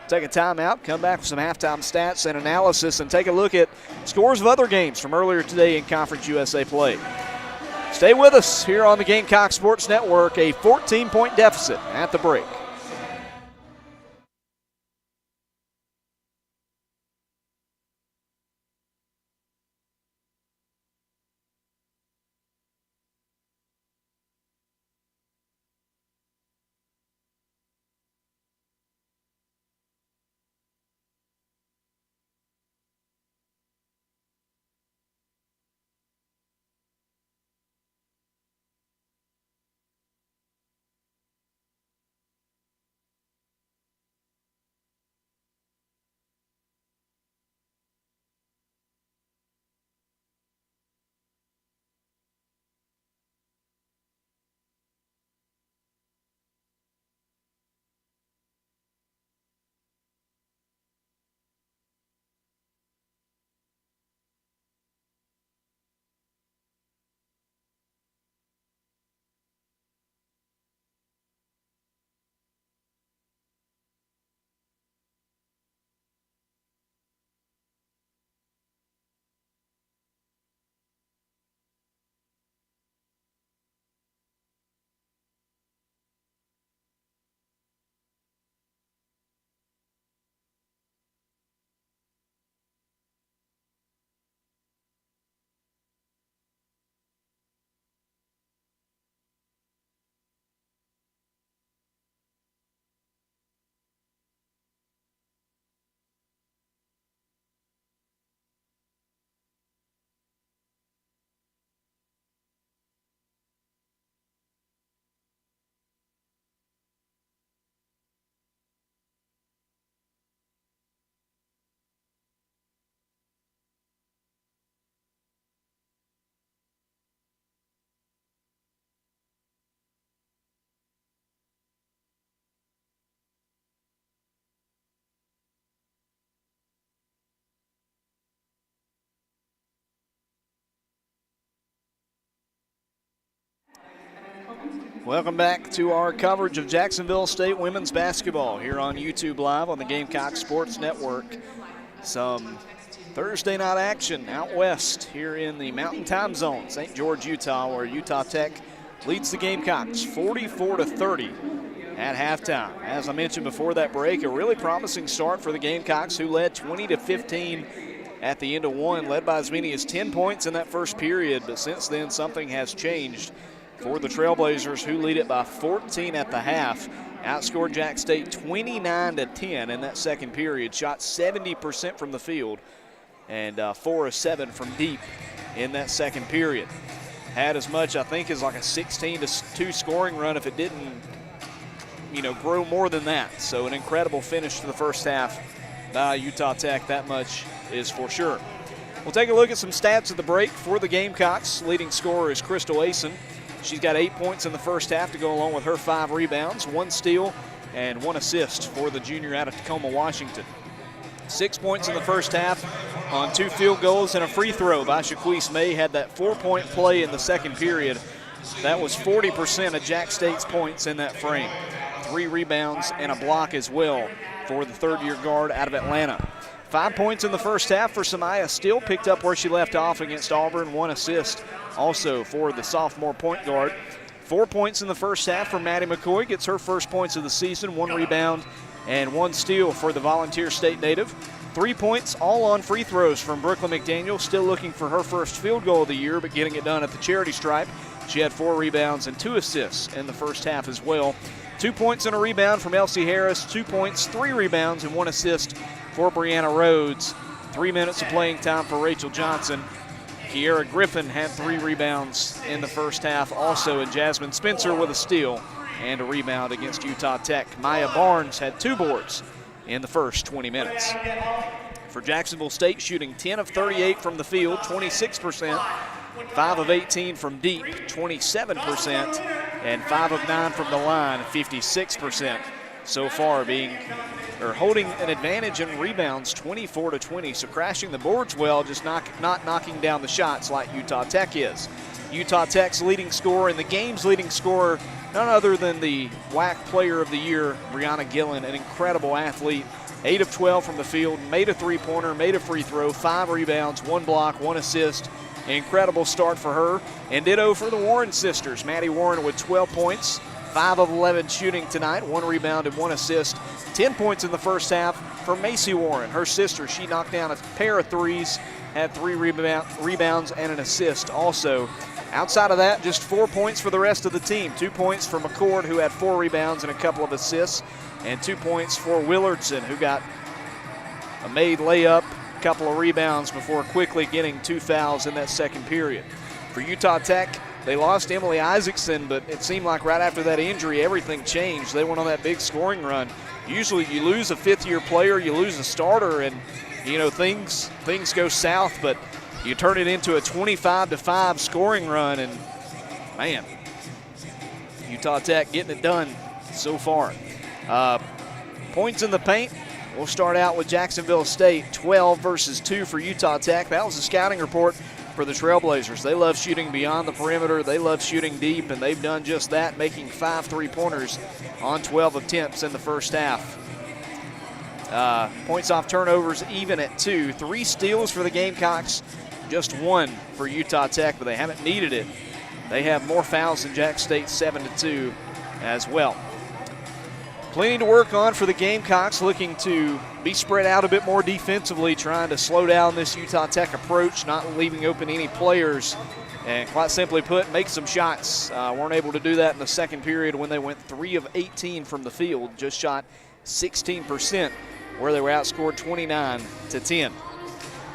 Take a timeout, come back with some halftime stats and analysis, and take a look at scores of other games from earlier today in Conference USA play. Stay with us here on the Gamecock Sports Network, a 14-point deficit at the break. Welcome back to our coverage of Jacksonville State women's basketball here on YouTube Live on the Gamecock Sports Network. Some Thursday night action out west here in the Mountain Time Zone, St. George, Utah, where Utah Tech leads the Gamecocks 44-30 at halftime. As I mentioned before that break, a really promising start for the Gamecocks, who led 20-15 at the end of one, led by as many as 10 points in that first period, but since then something has changed for the Trailblazers, who lead it by 14 at the half. Outscored Jack State 29-10 in that second period. Shot 70% from the field and 4 of 7 from deep in that second period. Had as much, I think, as like a 16-2 scoring run if it didn't, grow more than that. So an incredible finish to the first half by Utah Tech. That much is for sure. We'll take a look at some stats at the break for the Gamecocks. Leading scorer is Crystal Asen. She's got 8 points in the first half to go along with her 5 rebounds, 1 steal, and 1 assist for the junior out of Tacoma, Washington. 6 points in the first half on 2 field goals and a free throw by Shaquise May. Had that 4-point play in the second period. That was 40% of Jack State's points in that frame. 3 rebounds and a block as well for the third-year guard out of Atlanta. 5 points in the first half for Samaya Steele, picked up where she left off against Auburn. 1 assist also for the sophomore point guard. 4 points in the first half for Maddie McCoy, gets her first points of the season. 1 rebound and 1 steal for the Volunteer State native. 3 points all on free throws from Brooklyn McDaniel, still looking for her first field goal of the year, but getting it done at the charity stripe. She had 4 rebounds and 2 assists in the first half as well. 2 points and a rebound from Elsie Harris. 2 points, 3 rebounds, and 1 assist for Brianna Rhodes. 3 minutes of playing time for Rachel Johnson. Kiera Griffin had 3 rebounds in the first half also, and Jasmine Spencer with a steal and a rebound against Utah Tech. Maya Barnes had 2 boards in the first 20 minutes. For Jacksonville State, shooting 10 of 38 from the field, 26%, 5 of 18 from deep, 27%, and 5 of 9 from the line, 56% so far, holding an advantage in rebounds 24-20, so crashing the boards well, just not knocking down the shots like Utah Tech is. Utah Tech's leading scorer and the game's leading scorer, none other than the WAC Player of the Year, Brianna Gillen, an incredible athlete. 8 of 12 from the field, made a three-pointer, made a free throw, 5 rebounds, 1 block, 1 assist. Incredible start for her. And ditto for the Warren sisters. Maddie Warren with 12 points, 5 of 11 shooting tonight, 1 rebound and 1 assist. 10 points in the first half for Macy Warren, her sister. She knocked down a pair of threes, had 3 rebounds and an assist also. Outside of that, just 4 points for the rest of the team. 2 points for McCord, who had 4 rebounds and a couple of assists, and 2 points for Willardson, who got a made layup, a couple of rebounds before quickly getting 2 fouls in that second period. For Utah Tech, they lost Emily Isaacson, but it seemed like right after that injury, everything changed. They went on that big scoring run. Usually you lose a 5th-year player, you lose a starter, and things go south, but you turn it into a 25-5 scoring run, and man, Utah Tech getting it done so far. Points in the paint, we'll start out with Jacksonville State, 12 versus 2 for Utah Tech. That was a scouting report for the Trailblazers. They love shooting beyond the perimeter. They love shooting deep, and they've done just that, making 5 3-pointers on 12 attempts in the first half. Points off turnovers even at 2. 3 steals for the Gamecocks, just 1 for Utah Tech, but they haven't needed it. They have more fouls than Jack State, 7-2 as well. Plenty to work on for the Gamecocks, looking to be spread out a bit more defensively, trying to slow down this Utah Tech approach, not leaving open any players, and quite simply put, make some shots. Weren't able to do that in the second period when they went 3 of 18 from the field, just shot 16%, where they were outscored 29-10.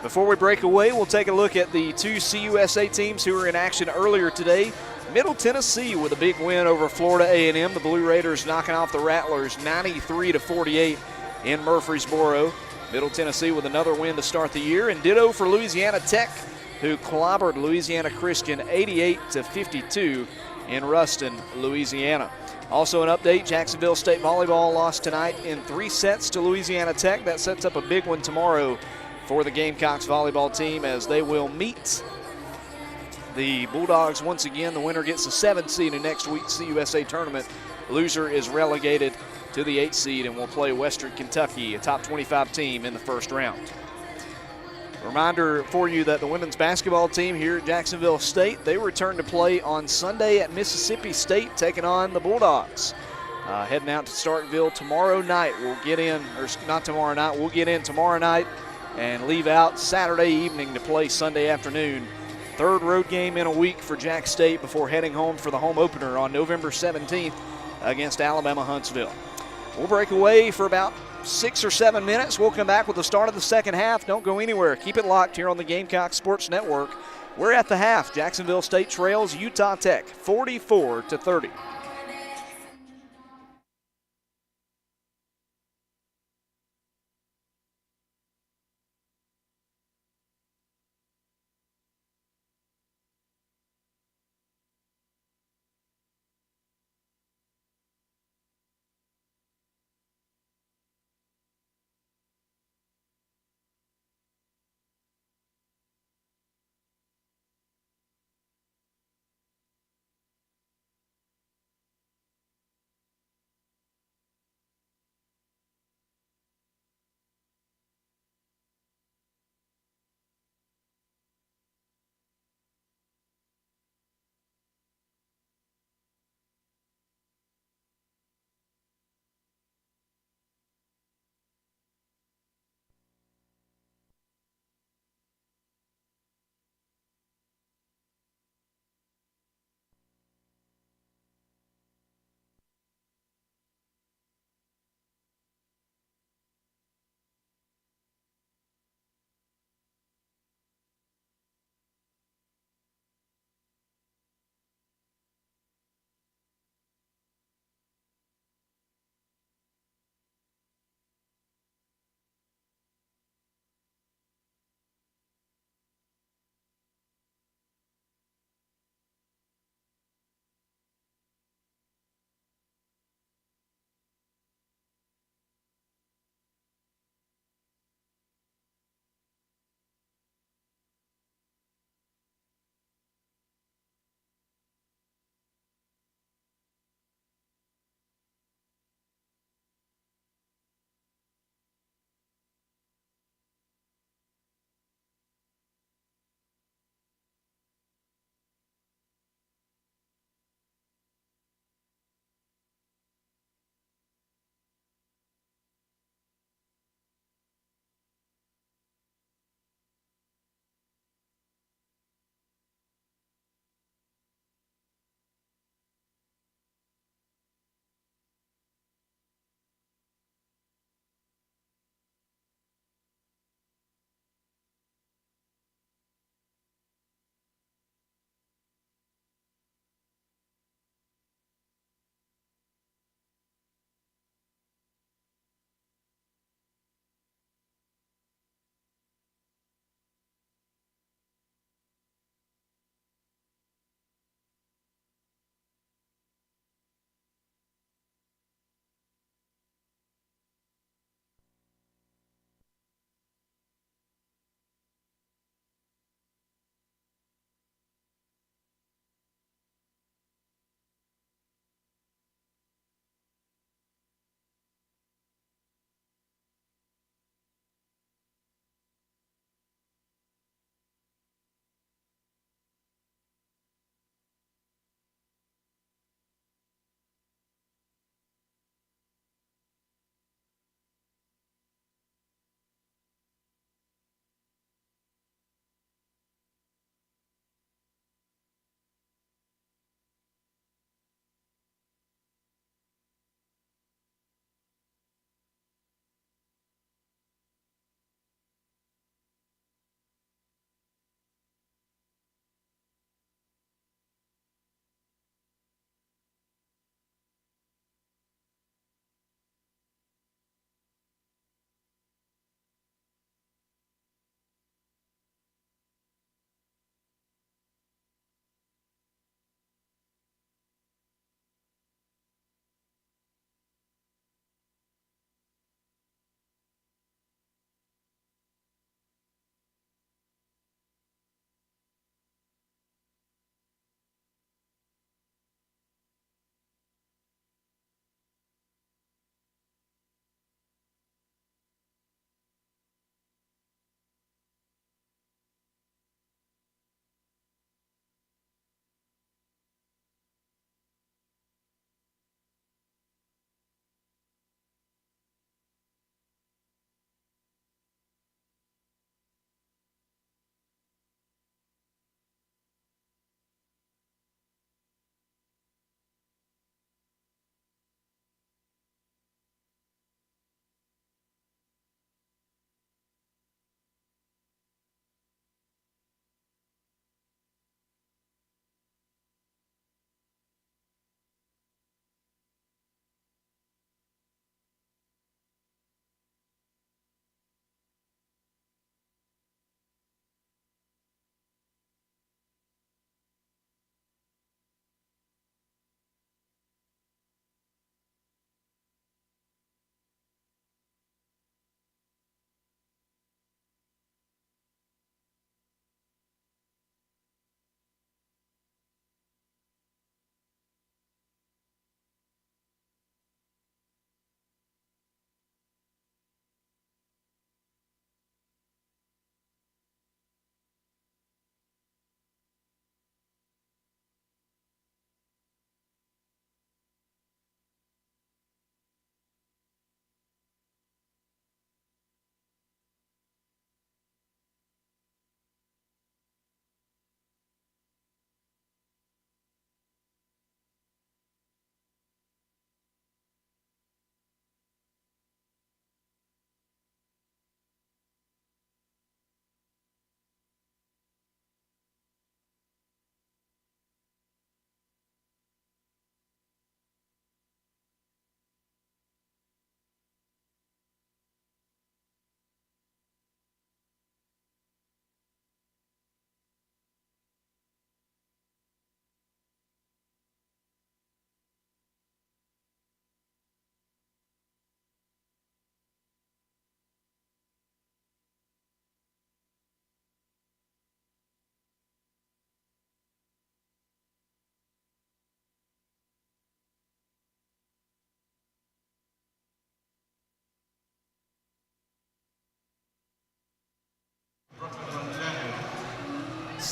Before we break away, we'll take a look at the 2 CUSA teams who were in action earlier today. Middle Tennessee with a big win over Florida A&M. The Blue Raiders knocking off the Rattlers 93-48 in Murfreesboro. Middle Tennessee with another win to start the year. And ditto for Louisiana Tech, who clobbered Louisiana Christian 88-52 in Ruston, Louisiana. Also an update, Jacksonville State volleyball lost tonight in 3 sets to Louisiana Tech. That sets up a big one tomorrow for the Gamecocks volleyball team, as they will meet the Bulldogs once again. The winner gets the 7th seed in next week's CUSA tournament. Loser is relegated to the 8th seed and will play Western Kentucky, a top 25 team, in the first round. Reminder for you that the women's basketball team here at Jacksonville State, they return to play on Sunday at Mississippi State, taking on the Bulldogs. Heading out to Starkville tomorrow night. We'll get in, or not tomorrow night, we'll get in tomorrow night and leave out Saturday evening to play Sunday afternoon. 3rd road game in a week for Jack State before heading home for the home opener on November 17th against Alabama Huntsville. We'll break away for about 6 or 7 minutes. We'll come back with the start of the second half. Don't go anywhere. Keep it locked here on the Gamecock Sports Network. We're at the half. Jacksonville State trails Utah Tech 44-30.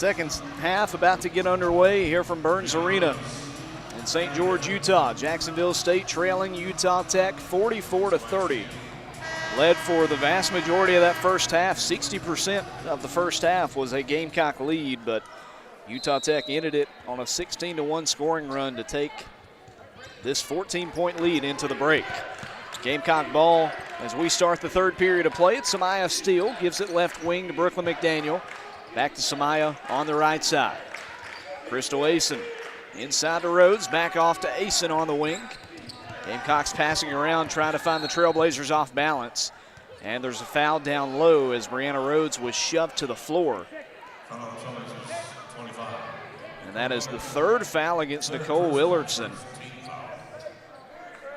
Second half about to get underway here from Burns Arena in St. George, Utah. Jacksonville State trailing Utah Tech 44-30. Led for the vast majority of that first half. 60% of the first half was a Gamecock lead, but Utah Tech ended it on a 16-1 scoring run to take this 14-point lead into the break. Gamecock ball as we start the third period of play. It's Samaya Steele, gives it left wing to Brooklyn McDaniel. Back to Samaya on the right side. Crystal Asen inside to Rhodes, back off to Asen on the wing. Gamecocks passing around, trying to find the Trailblazers off balance. And there's a foul down low as Brianna Rhodes was shoved to the floor. And that is the third foul against Nicole Willardson.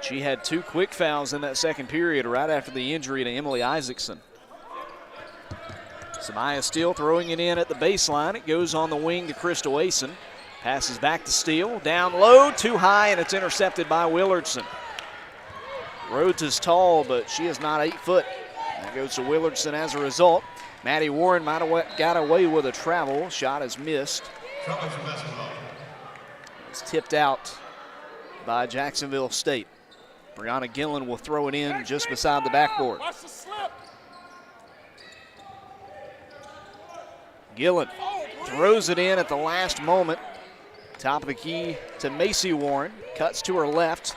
She had 2 quick fouls in that second period right after the injury to Emily Isaacson. Samaya Steele throwing it in at the baseline. It goes on the wing to Crystal Asen. Passes back to Steele. Down low, too high, and it's intercepted by Willardson. Rhodes is tall, but she is not 8 foot. That goes to Willardson as a result. Maddie Warren might have got away with a travel. Shot is missed. It's tipped out by Jacksonville State. Brianna Gillen will throw it in just beside the backboard. Gillen throws it in at the last moment. Top of the key to Macy Warren. Cuts to her left.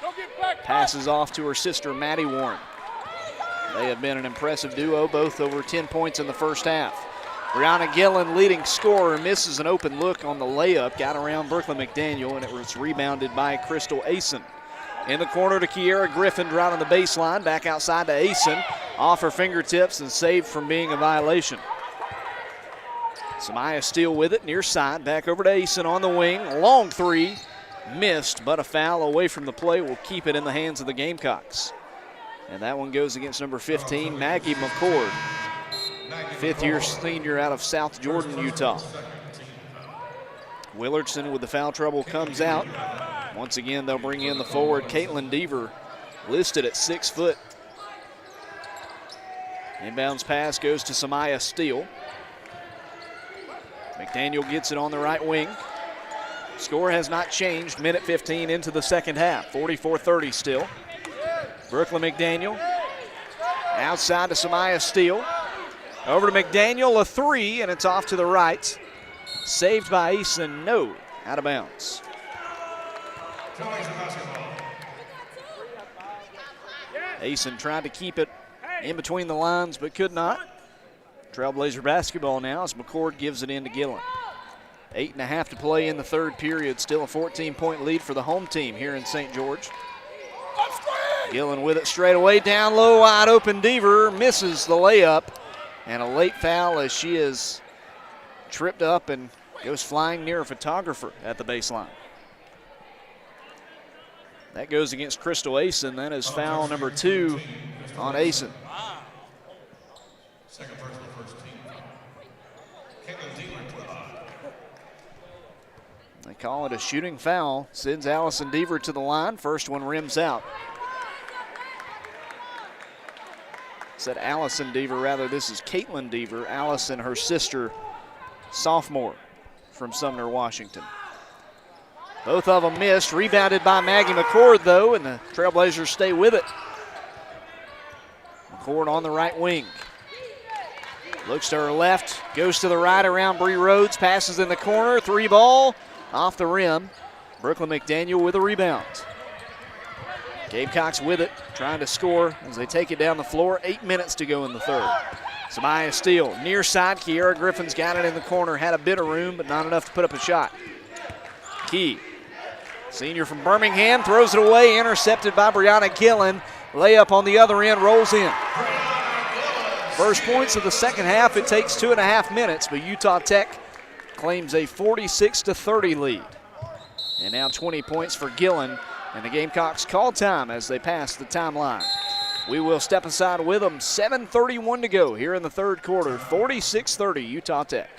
Passes off to her sister, Maddie Warren. They have been an impressive duo, both over 10 points in the first half. Brianna Gillen, leading scorer, misses an open look on the layup. Got around Brooklyn McDaniel, and it was rebounded by Crystal Asen. In the corner to Kiera Griffin, right on the baseline. Back outside to Asen. Off her fingertips and saved from being a violation. Samaya Steele with it, near side. Back over to Asen on the wing. Long three. Missed, but a foul away from the play will keep it in the hands of the Gamecocks. And that one goes against number 15, Maggie McCord. 5th-year senior out of South Jordan, Utah. Willardson with the foul trouble comes out. Once again, they'll bring in the forward, Caitlin Deaver, listed at 6 foot. Inbounds pass goes to Samaya Steele. McDaniel gets it on the right wing. Score has not changed, minute 15 into the second half, 44-30 still. Brooklyn McDaniel outside to Samaya Steele. Over to McDaniel, a 3, and it's off to the right. Saved by Asen, no, out of bounds. Asen tried to keep it in between the lines, but could not. Trailblazer basketball now as McCord gives it in to Gillen. 8.5 to play in the third period. Still a 14-point lead for the home team here in St. George. Gillen with it straight away. Down low, wide open. Deaver misses the layup. And a late foul as she is tripped up and goes flying near a photographer at the baseline. That goes against Crystal Asen. That is foul number 2 on Asen. Second personal, first team. They call it a shooting foul. Sends Allison Deaver to the line. First one rims out. Said Allison Deaver, rather this is Caitlin Deaver. Allison, her sister, sophomore from Sumner, Washington. Both of them missed. Rebounded by Maggie McCord, though, and the Trailblazers stay with it. McCord on the right wing. Looks to her left, goes to the right around Bree Rhodes, passes in the corner, 3 ball, off the rim. Brooklyn McDaniel with a rebound. Gamecocks with it, trying to score as they take it down the floor. 8 minutes to go in the third. Samaya Steele, near side, Kiera Griffin's got it in the corner, had a bit of room, but not enough to put up a shot. Key, senior from Birmingham, throws it away, intercepted by Brianna Gillen. Layup on the other end, rolls in. First points of the second half. It takes 2.5 minutes, but Utah Tech claims a 46-30 lead. And now 20 points for Gillen, and the Gamecocks call time as they pass the timeline. We will step aside with them. 7:31 to go here in the third quarter. 46-30 Utah Tech.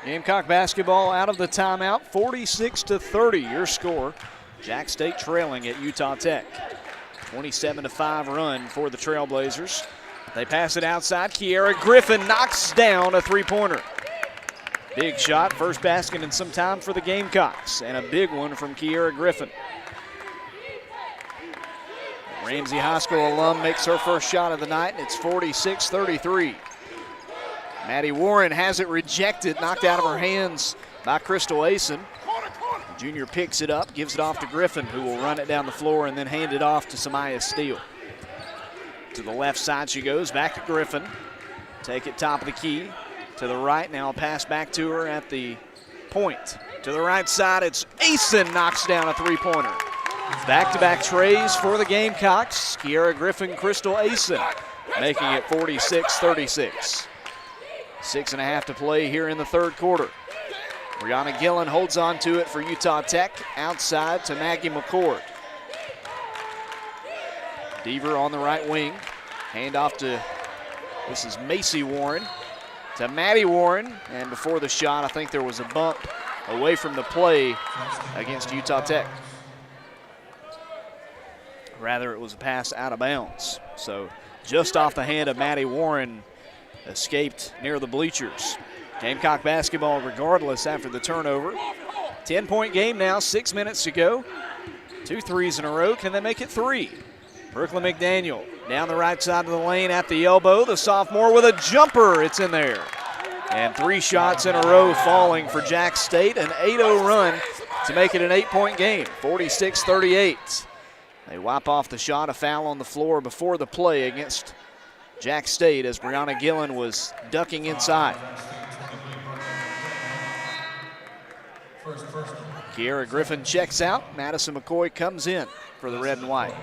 Gamecock basketball out of the timeout, 46-30 your score. Jack State trailing at Utah Tech. 27-5 run for the Trailblazers. They pass it outside. Kiera Griffin knocks down a three-pointer. Big shot, first basket in some time for the Gamecocks, and a big one from Kiera Griffin. Ramsey High School alum makes her first shot of the night, and it's 46-33. Maddie Warren has it rejected, knocked out of her hands by Crystal Asen. The junior picks it up, gives it off to Griffin, who will run it down the floor and then hand it off to Samaya Steele. To the left side she goes, back to Griffin. Take it top of the key. To the right, now a pass back to her at the point. To the right side, it's Asen knocks down a three-pointer. Back-to-back trays for the Gamecocks. Kiera Griffin, Crystal Asen, making it 46-36. 6.5 to play here in the third quarter. Brianna Gillen holds on to it for Utah Tech. Outside to Maggie McCord. Deaver on the right wing. Hand off to, this is Macy Warren. To Maddie Warren. And before the shot, I think there was a bump away from the play against Utah Tech. Rather, it was a pass out of bounds. So just off the hand of Maddie Warren, escaped near the bleachers. Gamecock basketball regardless after the turnover. 10-point game now, 6 minutes to go. 2 threes in a row. Can they make it 3? Brooklyn McDaniel down the right side of the lane at the elbow. The sophomore with a jumper. It's in there. And 3 shots in a row falling for Jack State. An 8-0 run to make it an 8-point game, 46-38. They wipe off the shot, a foul on the floor before the play against Jack State as Brianna Gillen was ducking inside. Kiera Griffin checks out. Madison McCoy comes in for the red and white.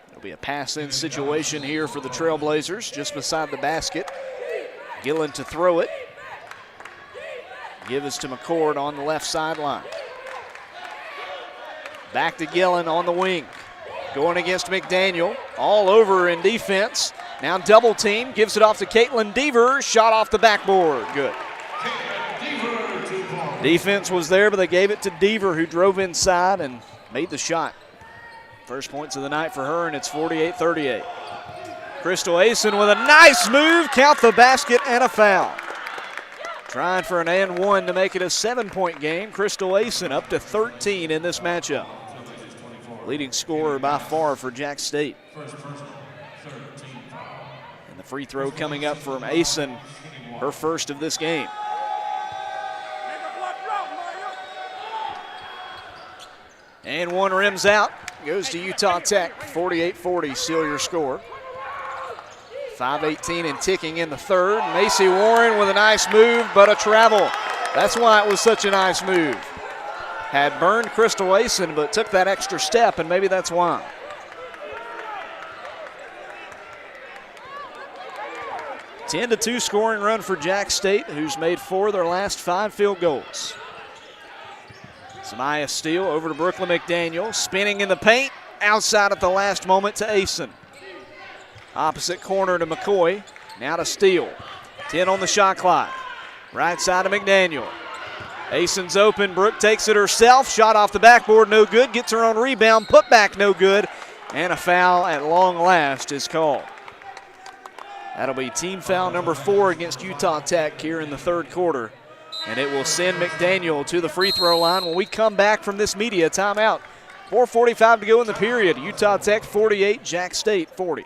It'll be a pass-in situation here for the Trailblazers, just beside the basket. Gillen to throw it. Give us to McCord on the left sideline. Back to Gillen on the wing. Going against McDaniel, all over in defense. Now double team, gives it off to Caitlin Deaver. Shot off the backboard, good. Defense was there, but they gave it to Deaver, who drove inside and made the shot. First points of the night for her, and it's 48-38. Crystal Asen with a nice move, count the basket and a foul. Trying for an and one to make it a 7-point game. Crystal Asen up to 13 in this matchup. Leading scorer by far for Jack State. And the free throw coming up from Asen, her first of this game. And one rims out, goes to Utah Tech, 48-40, seal your score. 5:18 and ticking in the third. Macy Warren with a nice move, but a travel. That's why it was such a nice move. Had burned Crystal Asen, but took that extra step, and maybe that's why. A 10-2 scoring run for Jack State, who's made 4 of their last 5 field goals. Samaya Steele over to Brooklyn McDaniel, spinning in the paint, outside at the last moment to Asen. Opposite corner to McCoy, now to Steele. 10 on the shot clock. Right side to McDaniel. Asen's open, Brooke takes it herself, shot off the backboard, no good, gets her own rebound, put back, no good, and a foul at long last is called. That'll be team foul number 4 against Utah Tech here in the third quarter, and it will send McDaniel to the free throw line when we come back from this media timeout. 4:45 to go in the period. Utah Tech 48, Jack State 40.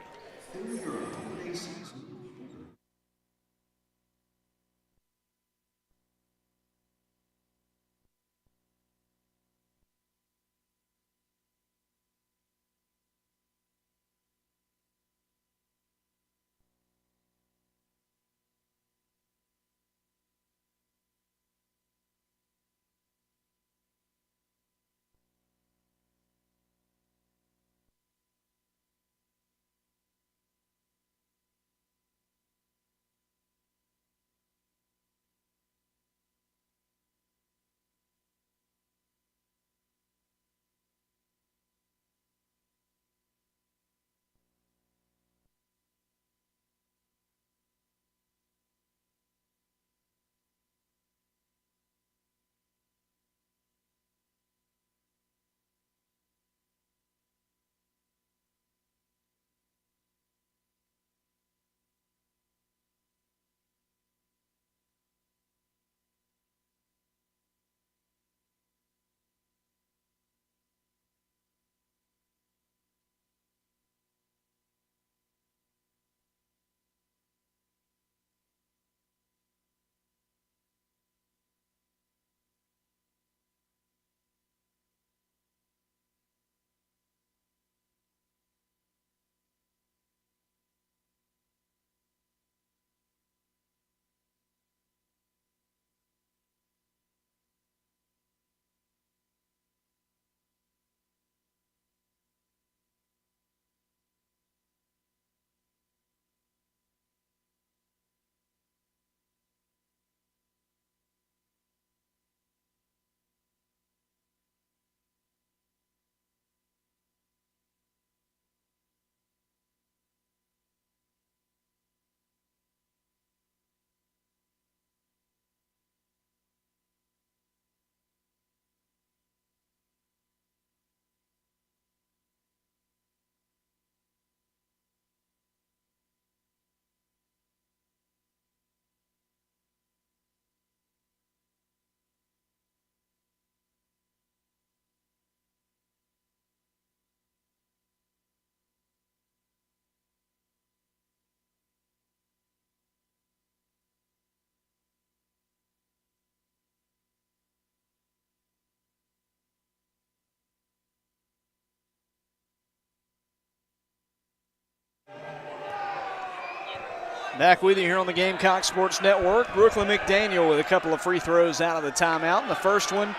Back with you here on the Gamecocks Sports Network. Brooklyn McDaniel with a couple of free throws out of the timeout. And the first one,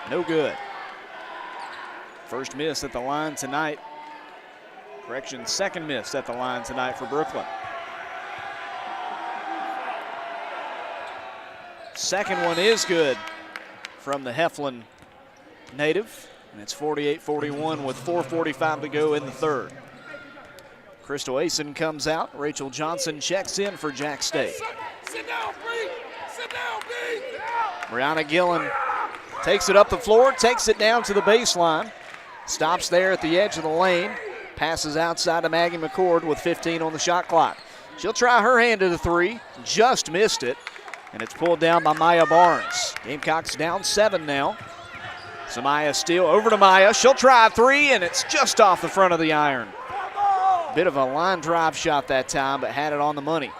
no good. First miss at the line tonight. Correction, second miss at the line tonight for Brooklyn. Second one is good from the Heflin native. And it's 48-41 with 4:45 to go in the third. Crystal Asen comes out. Rachel Johnson checks in for Jack State. Sit down, B. Sit down, B. Brianna Gillen takes it up the floor, takes it down to the baseline. Stops there at the edge of the lane. Passes outside to Maggie McCord with 15 on the shot clock. She'll try her hand at a three. Just missed it. And it's pulled down by Maya Barnes. Gamecocks down 7 now. Samaya Steele over to Maya. She'll try a three, and it's just off the front of the iron. Bit of a line drive shot that time, but had it on the money.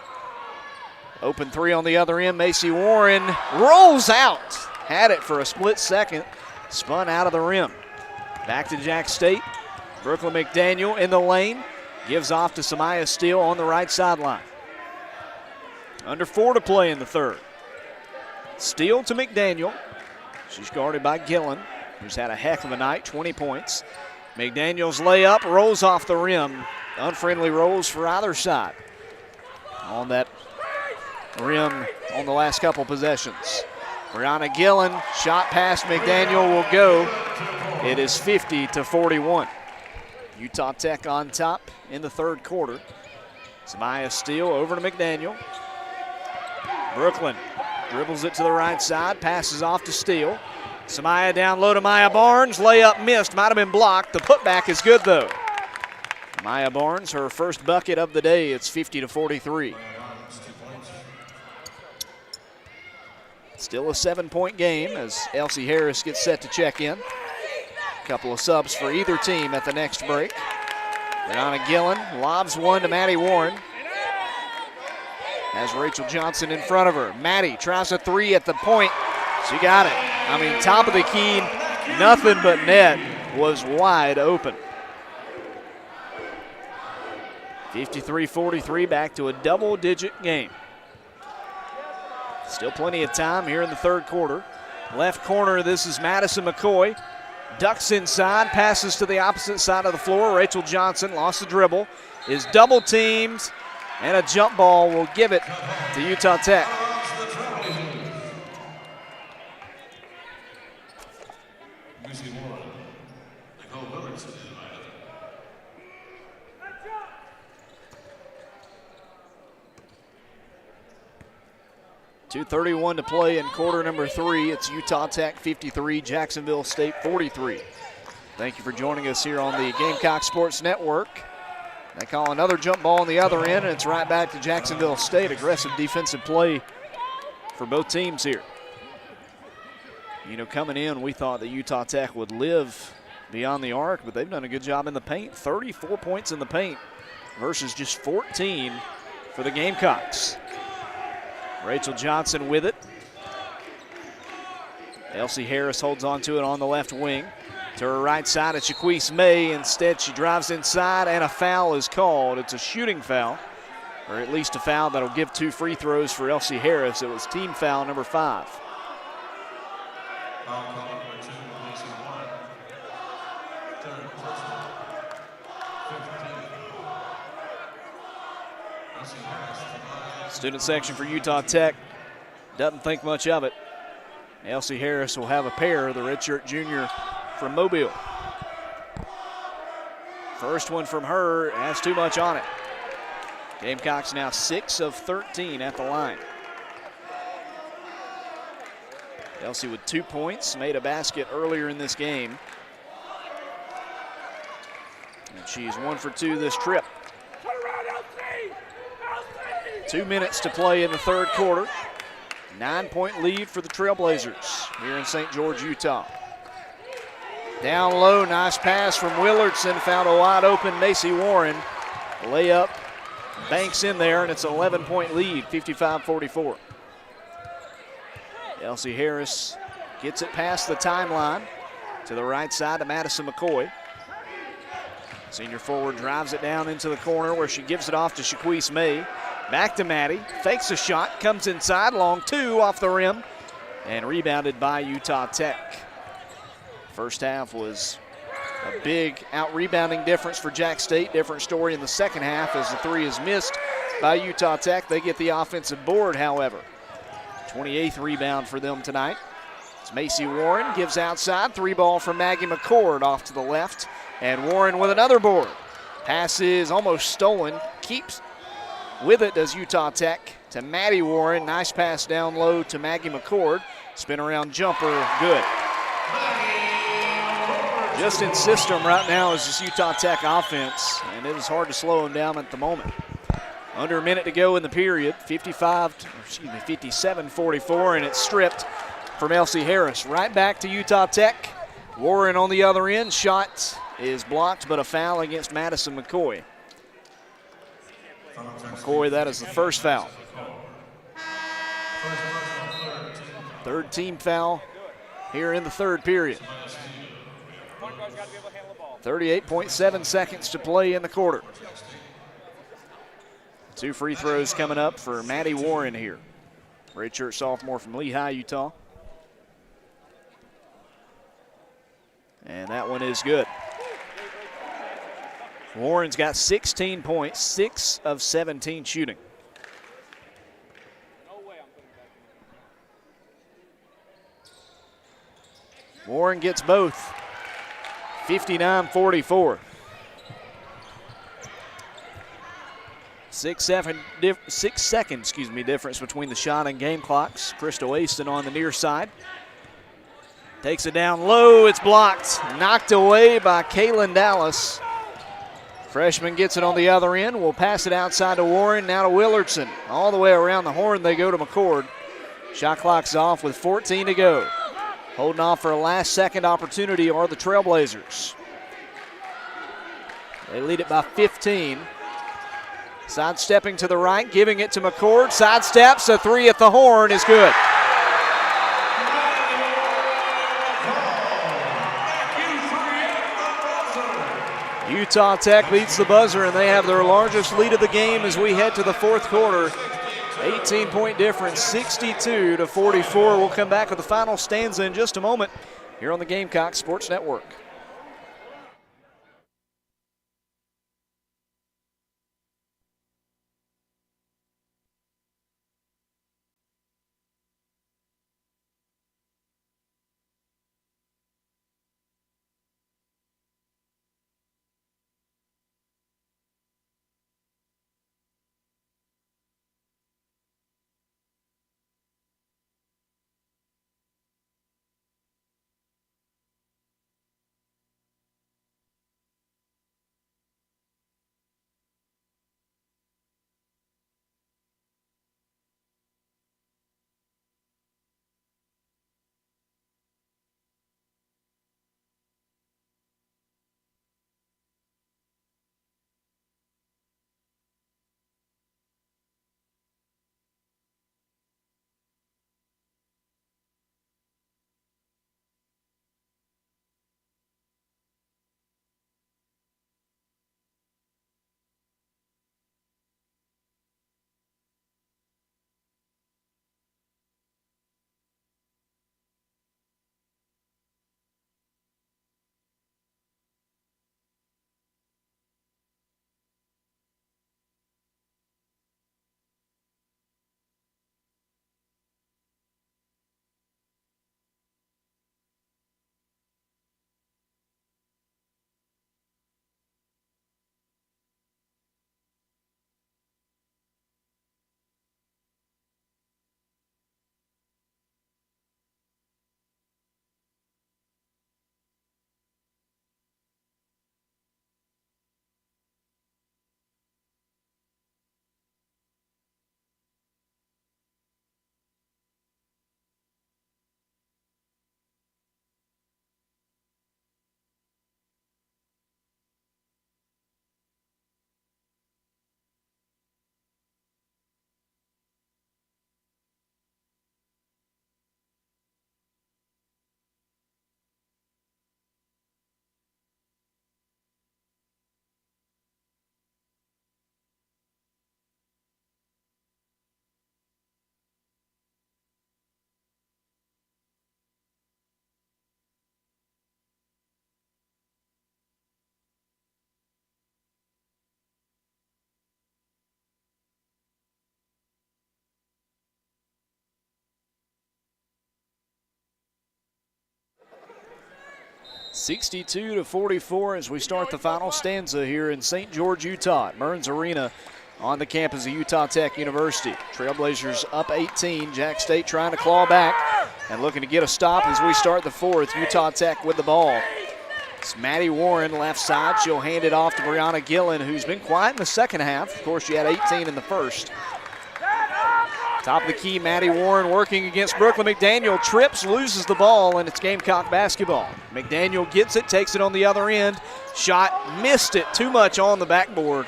Open three on the other end. Macy Warren rolls out. Had it for a split second. Spun out of the rim. Back to Jack State. Brooklyn McDaniel in the lane. Gives off to Samaya Steele on the right sideline. Under 4 to play in the third. Steele to McDaniel. She's guarded by Gillen, who's had a heck of a night, 20 points. McDaniel's layup rolls off the rim. Unfriendly rolls for either side on that rim on the last couple possessions. Brianna Gillen, shot past McDaniel will go. It is 50-41. Utah Tech on top in the third quarter. Samaya Steele over to McDaniel. Brooklyn dribbles it to the right side, passes off to Steele. Samaya down low to Maya Barnes. Layup missed, might have been blocked. The putback is good though. Maya Barnes, her first bucket of the day. It's 50-43. Still a 7-point game as Elsie Harris gets set to check in. A couple of subs for either team at the next break. Brianna Gillen lobs one to Maddie Warren. Has Rachel Johnson in front of her. Maddie tries a three at the point. She got it. I mean, top of the key, nothing but net was wide open. 53-43, back to a double-digit game. Still plenty of time here in the third quarter. Left corner, this is Madison McCoy. Ducks inside, passes to the opposite side of the floor. Rachel Johnson lost the dribble, is double teamed, and a jump ball will give it to Utah Tech. .231 to play in quarter number 3. It's Utah Tech 53, Jacksonville State 43. Thank you for joining us here on the Gamecock Sports Network. They call another jump ball on the other end, and it's right back to Jacksonville State. Aggressive defensive play for both teams here. You know, coming in, we thought that Utah Tech would live beyond the arc, but they've done a good job in the paint. 34 points in the paint versus just 14 for the Gamecocks. Rachel Johnson with it. Elsie Harris holds on to it on the left wing. To her right side, it's Shaquise May. Instead, she drives inside, and a foul is called. It's a shooting foul, or at least a foul that'll give 2 free throws for Elsie Harris. It was team foul number 5. Student section for Utah Tech doesn't think much of it. Elsie Harris will have a pair, the redshirt junior from Mobile. First one from her has too much on it. Gamecocks now 6 of 13 at the line. Elsie with 2 points, made a basket earlier in this game. And she's 1 for 2 this trip. 2 minutes to play in the third quarter. 9-point lead for the Trailblazers here in St. George, Utah. Down low, nice pass from Willardson, found a wide open Macy Warren. Layup, banks in there, and it's an 11-point lead, 55-44. Elsie Harris gets it past the timeline to the right side to Madison McCoy. Senior forward drives it down into the corner where she gives it off to Shaquise May. Back to Maddie, fakes a shot, comes inside, long two off the rim, and rebounded by Utah Tech. First half was a big out-rebounding difference for Jack State. Different story in the second half as the three is missed by Utah Tech. They get the offensive board, however. 28th rebound for them tonight. It's Macy Warren, gives outside, three ball from Maggie McCord off to the left, and Warren with another board. Pass is almost stolen, keeps with it does Utah Tech to Maddie Warren. Nice pass down low to Maggie McCord. Spin around jumper, good. Just in system right now is this Utah Tech offense, and it is hard to slow them down at the moment. Under a minute to go in the period, 57-44, and it's stripped from Elsie Harris. Right back to Utah Tech. Warren on the other end. Shot is blocked, but a foul against Madison McCoy. McCoy, that is the first foul. Third team foul here in the third period. 38.7 seconds to play in the quarter. Two free throws coming up for Maddie Warren here. Redshirt sophomore from Lehigh, Utah. And that one is good. Warren's got 16 points, 6 of 17 shooting. Warren gets both. 59-44. 6 seconds difference between the shot and game clocks. Crystal Aston on the near side. Takes it down low, it's blocked. Knocked away by Kaylin Dallas. Freshman gets it on the other end. We'll pass it outside to Warren, now to Willardson. All the way around the horn they go to McCord. Shot clock's off with 14 to go. Holding off for a last second opportunity are the Trailblazers. They lead it by 15. Sidestepping to the right, giving it to McCord. Sidesteps, a three at the horn is good. Utah Tech beats the buzzer, and they have their largest lead of the game as we head to the fourth quarter. 18-point difference, 62-44. We'll come back with the final stanza in just a moment here on the Gamecocks Sports Network. 62-44 as we start the final stanza here in St. George, Utah at Burns Arena on the campus of Utah Tech University. Trailblazers up 18. Jack State trying to claw back and looking to get a stop as we start the fourth. Utah Tech with the ball. It's Maddie Warren left side. She'll hand it off to Brianna Gillen, who's been quiet in the second half. Of course, she had 18 in the first. Top of the key, Maddie Warren working against Brooklyn McDaniel. Trips, loses the ball, and it's Gamecock basketball. McDaniel gets it, takes it on the other end. Shot, missed it too much on the backboard.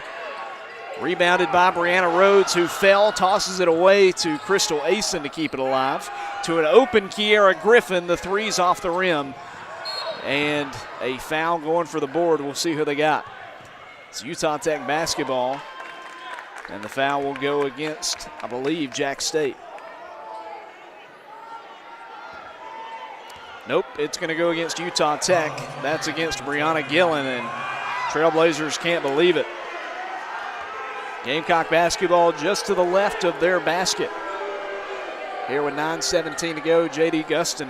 Rebounded by Brianna Rhodes, who fell, tosses it away to Crystal Asen to keep it alive. To an open Kiera Griffin, the three's off the rim. And a foul going for the board. We'll see who they got. It's Utah Tech basketball. And the foul will go against, I believe, Jack State. Nope, it's going to go against Utah Tech. That's against Brianna Gillen, and Trailblazers can't believe it. Gamecock basketball just to the left of their basket. Here with 9:17 to go, J.D. Gustin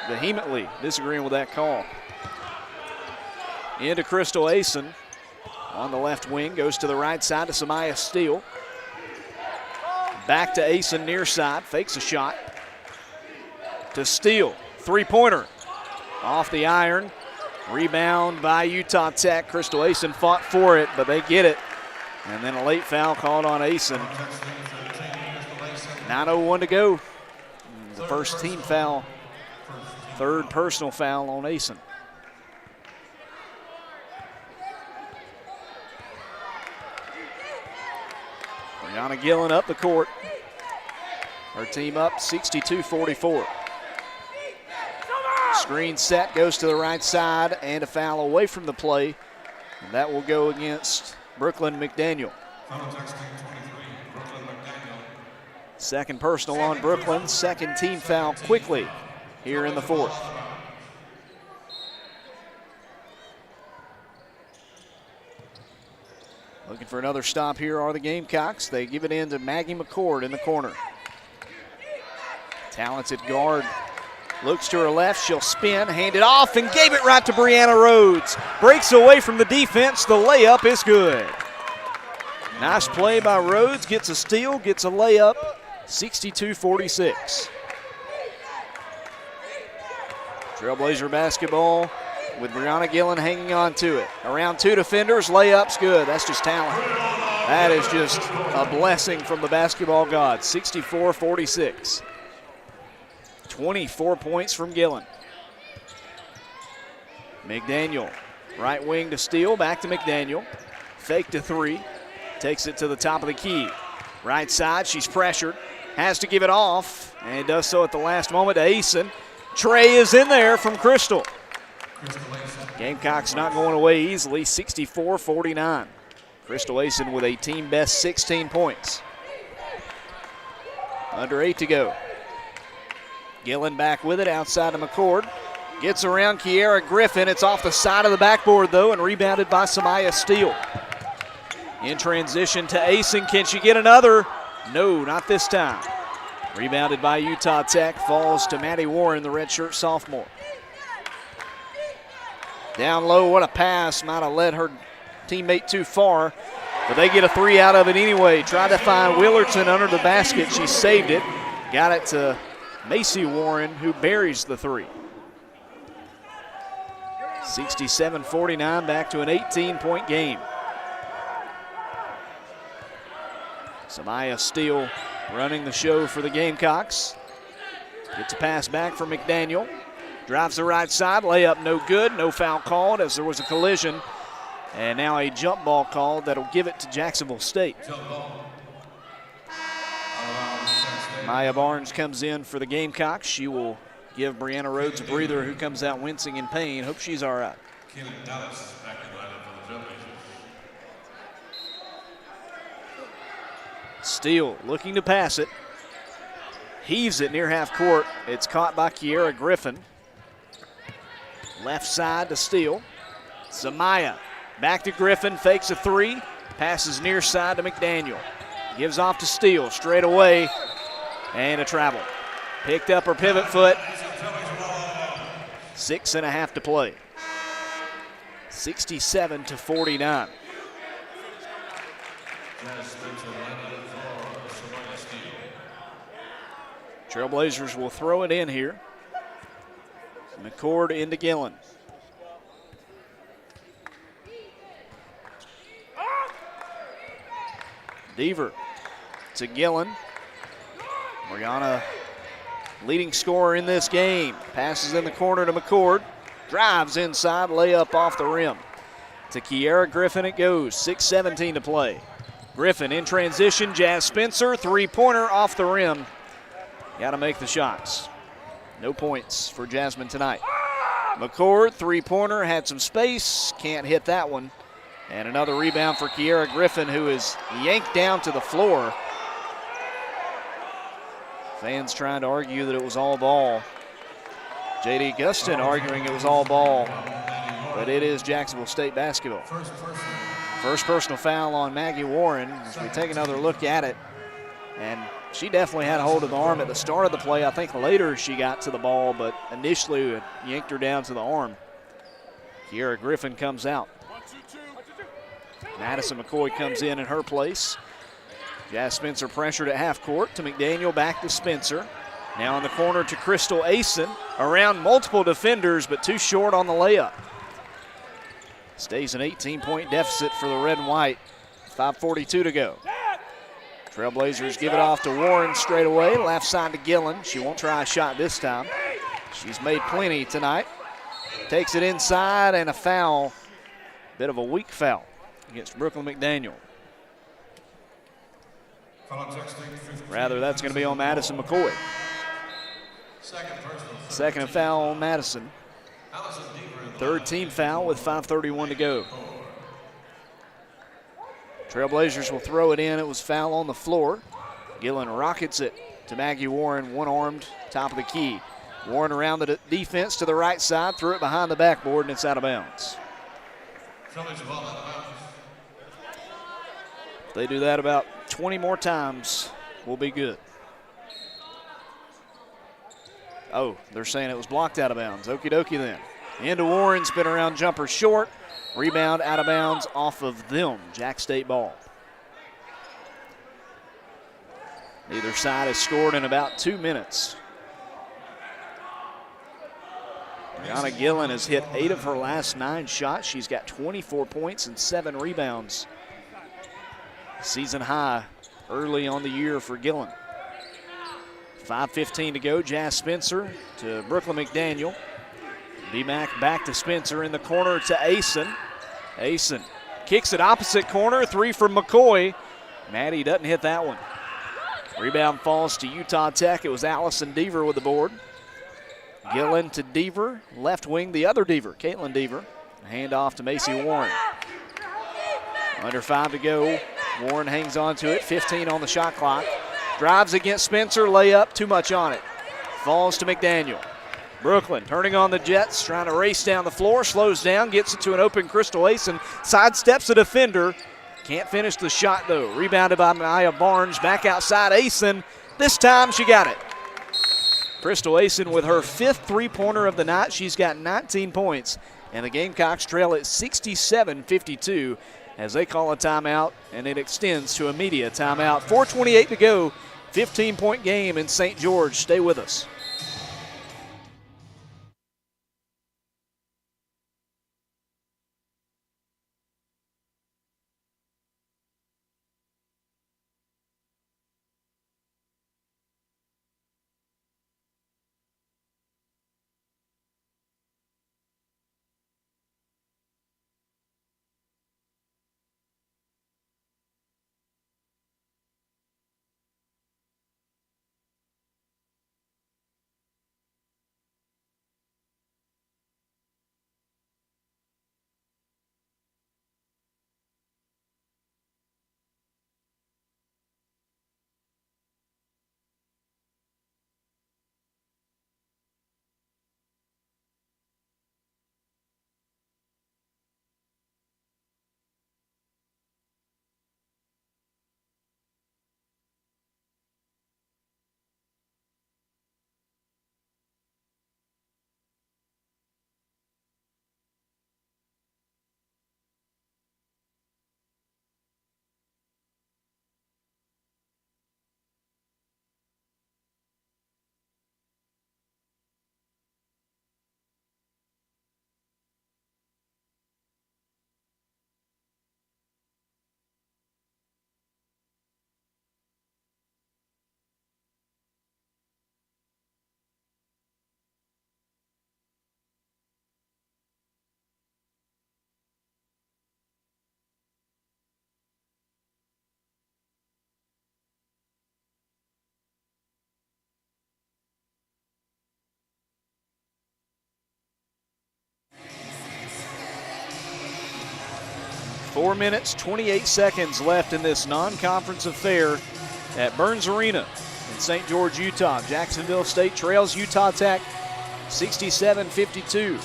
vehemently disagreeing with that call. Into Crystal Asen on the left wing, goes to the right side to Samaya Steele. Back to Asen near side, fakes a shot. To Steele, three-pointer. Off the iron, rebound by Utah Tech. Crystal Asen fought for it, but they get it. And then a late foul called on Asen. 9:01 to go. The first team foul, third personal foul on Asen. Brianna Gillen up the court. Her team up 62-44. Screen set, goes to the right side, and a foul away from the play. And that will go against Brooklyn McDaniel. Second personal on Brooklyn, second team foul quickly here in the fourth. Looking for another stop here are the Gamecocks. They give it in to Maggie McCord in the corner. Talented guard. Looks to her left, she'll spin, hand it off, and gave it right to Brianna Rhodes. Breaks away from the defense, the layup is good. Nice play by Rhodes, gets a steal, gets a layup, 62-46. Trailblazer basketball with Brianna Gillen hanging on to it. Around two defenders, layup's good, that's just talent. That is just a blessing from the basketball gods, 64-46. 24 points from Gillen. McDaniel, right wing to Steele, back to McDaniel. Fake to three, takes it to the top of the key. Right side, she's pressured, has to give it off, and does so at the last moment to Asen. Trey is in there from Crystal. Gamecocks not going away easily, 64-49. Crystal Asen with a team best 16 points. Under 8 to go. Gillen back with it outside of McCord. Gets around Kiera Griffin. It's off the side of the backboard, though, and rebounded by Samaya Steele. In transition to Asen. Can she get another? No, not this time. Rebounded by Utah Tech. Falls to Maddie Warren, the redshirt sophomore. Down low, what a pass. Might have led her teammate too far, but they get a three out of it anyway. Tried to find Willerton under the basket. She saved it. Got it to Macy Warren, who buries the three. 67-49, back to an 18-point game. Samaya Steele running the show for the Gamecocks. Gets a pass back from McDaniel. Drives the right side, layup no good, no foul called as there was a collision. And now a jump ball called that'll give it to Jacksonville State. Maya Barnes comes in for the Gamecocks. She will give Brianna Rhodes a breather, who comes out wincing in pain. Hope she's all right. Steele looking to pass it. Heaves it near half court. It's caught by Kiera Griffin. Left side to Steele. Samaya back to Griffin, fakes a three. Passes near side to McDaniel. Gives off to Steele, straight away. And a travel. Picked up her pivot foot. 6.5 to play. 67-49. Trailblazers will throw it in here. McCord into Gillen. Deaver to Gillen. Morgana, leading scorer in this game. Passes in the corner to McCord. Drives inside, layup off the rim. To Kiera Griffin it goes, 6:17 to play. Griffin in transition, Jazz Spencer, three-pointer off the rim. Got to make the shots. No points for Jasmine tonight. McCord, three-pointer, had some space, can't hit that one. And another rebound for Kiera Griffin, who is yanked down to the floor. Fans trying to argue that it was all ball. J.D. Gustin arguing it was all ball, but it is Jacksonville State basketball. First personal foul on Maggie Warren as we take another look at it. And she definitely had a hold of the arm at the start of the play. I think later she got to the ball, but initially it yanked her down to the arm. Kiera Griffin comes out. Madison McCoy comes in her place. Jazz Spencer pressured at half court to McDaniel, back to Spencer. Now in the corner to Crystal Asen. Around multiple defenders, but too short on the layup. Stays an 18-point deficit for the red and white. 5:42 to go. Trailblazers give it off to Warren straight away. Left side to Gillen. She won't try a shot this time. She's made plenty tonight. Takes it inside and a foul. Bit of a weak foul against Brooklyn McDaniel. Rather, that's going to be on Madison McCoy. Second foul on Madison. Third team foul with 5:31 to go. Trailblazers will throw it in. It was foul on the floor. Gillen rockets it to Maggie Warren, one-armed, top of the key. Warren around the defense to the right side, threw it behind the backboard, and it's out of bounds. If they do that about 20 more times, we'll be good. Oh, they're saying it was blocked out of bounds. Okie dokie then. Into Warren, spin around jumper short. Rebound out of bounds off of them. Jack State ball. Neither side has scored in about 2 minutes. Brianna Gillen has hit 8 of her last 9 shots. She's got 24 points and 7 rebounds. Season high early on the year for Gillen. 5:15 to go. Jazz Spencer to Brooklyn McDaniel. B-Mac back to Spencer in the corner to Asen. Asen kicks it opposite corner. 3 from McCoy. Maddie doesn't hit that one. Rebound falls to Utah Tech. It was Allison Deaver with the board. Gillen to Deaver. Left wing, the other Deaver, Caitlin Deaver. Hand off to Macy Warren. Under 5 to go. Warren hangs on to it. 15 on the shot clock. Drives against Spencer. Layup. Too much on it. Falls to McDaniel. Brooklyn turning on the Jets, trying to race down the floor, slows down, gets it to an open Crystal Asen, sidesteps a defender. Can't finish the shot though. Rebounded by Maya Barnes, back outside Asen. This time she got it. Crystal Asen with her 5th three-pointer of the night. She's got 19 points, and the Gamecocks trail at 67-52 as they call a timeout, and it extends to a media timeout. 4:28 to go, 15-point game in St. George. Stay with us. 4 minutes, 28 seconds left in this non-conference affair at Burns Arena in St. George, Utah. Jacksonville State trails Utah Tech 67-52.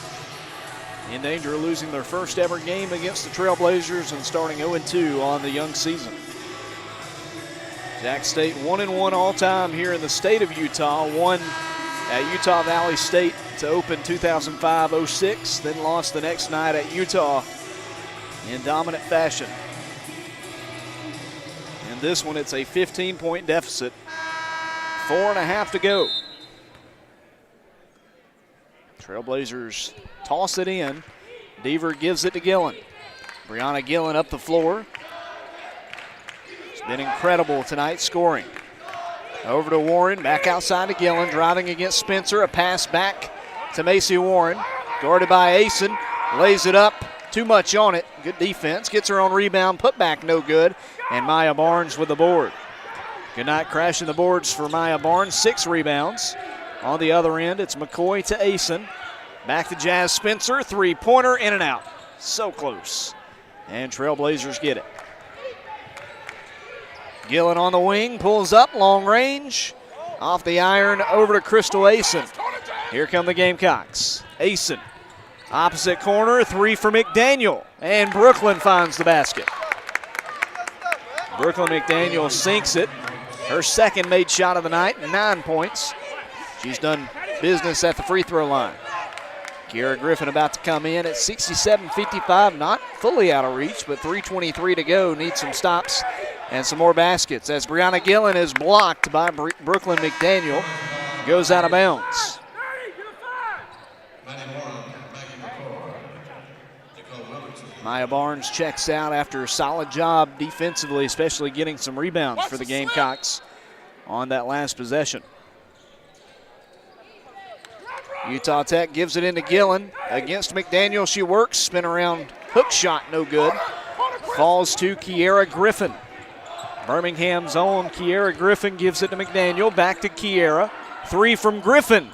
In danger of losing their first ever game against the Trailblazers and starting 0-2 on the young season. Jack State 1-1 all-time here in the state of Utah. Won at Utah Valley State to open 2005-06, then lost the next night at Utah in dominant fashion. In this one, it's a 15-point deficit. 4.5 to go. Trailblazers toss it in. Deaver gives it to Gillen. Brianna Gillen up the floor. She's been incredible tonight scoring. Over to Warren, back outside to Gillen, driving against Spencer. A pass back to Macy Warren. Guarded by Asen, lays it up. Too much on it. Good defense. Gets her own rebound. Put back no good. And Maya Barnes with the board. Good night crashing the boards for Maya Barnes. 6 rebounds. On the other end, it's McCoy to Asen. Back to Jazz Spencer. Three-pointer in and out. So close. And Trailblazers get it. Gillen on the wing. Pulls up. Long range. Off the iron. Over to Crystal Asen. Here come the Gamecocks. Asen. Opposite corner. 3 for McDaniel. And Brooklyn finds the basket. Brooklyn McDaniel sinks it. Her second made shot of the night. 9 points. She's done business at the free throw line. Kiera Griffin about to come in at 67-55. Not fully out of reach, but 3:23 to go. Needs some stops and some more baskets as Brianna Gillen is blocked by Brooklyn McDaniel. Goes out of bounds. Maya Barnes checks out after a solid job defensively, especially getting some rebounds for the Gamecocks on that last possession. Utah Tech gives it into Gillen. Against McDaniel, she works. Spin around hook shot, no good. Falls to Kiera Griffin. Birmingham's own Kiera Griffin gives it to McDaniel. Back to Kiera. 3 from Griffin.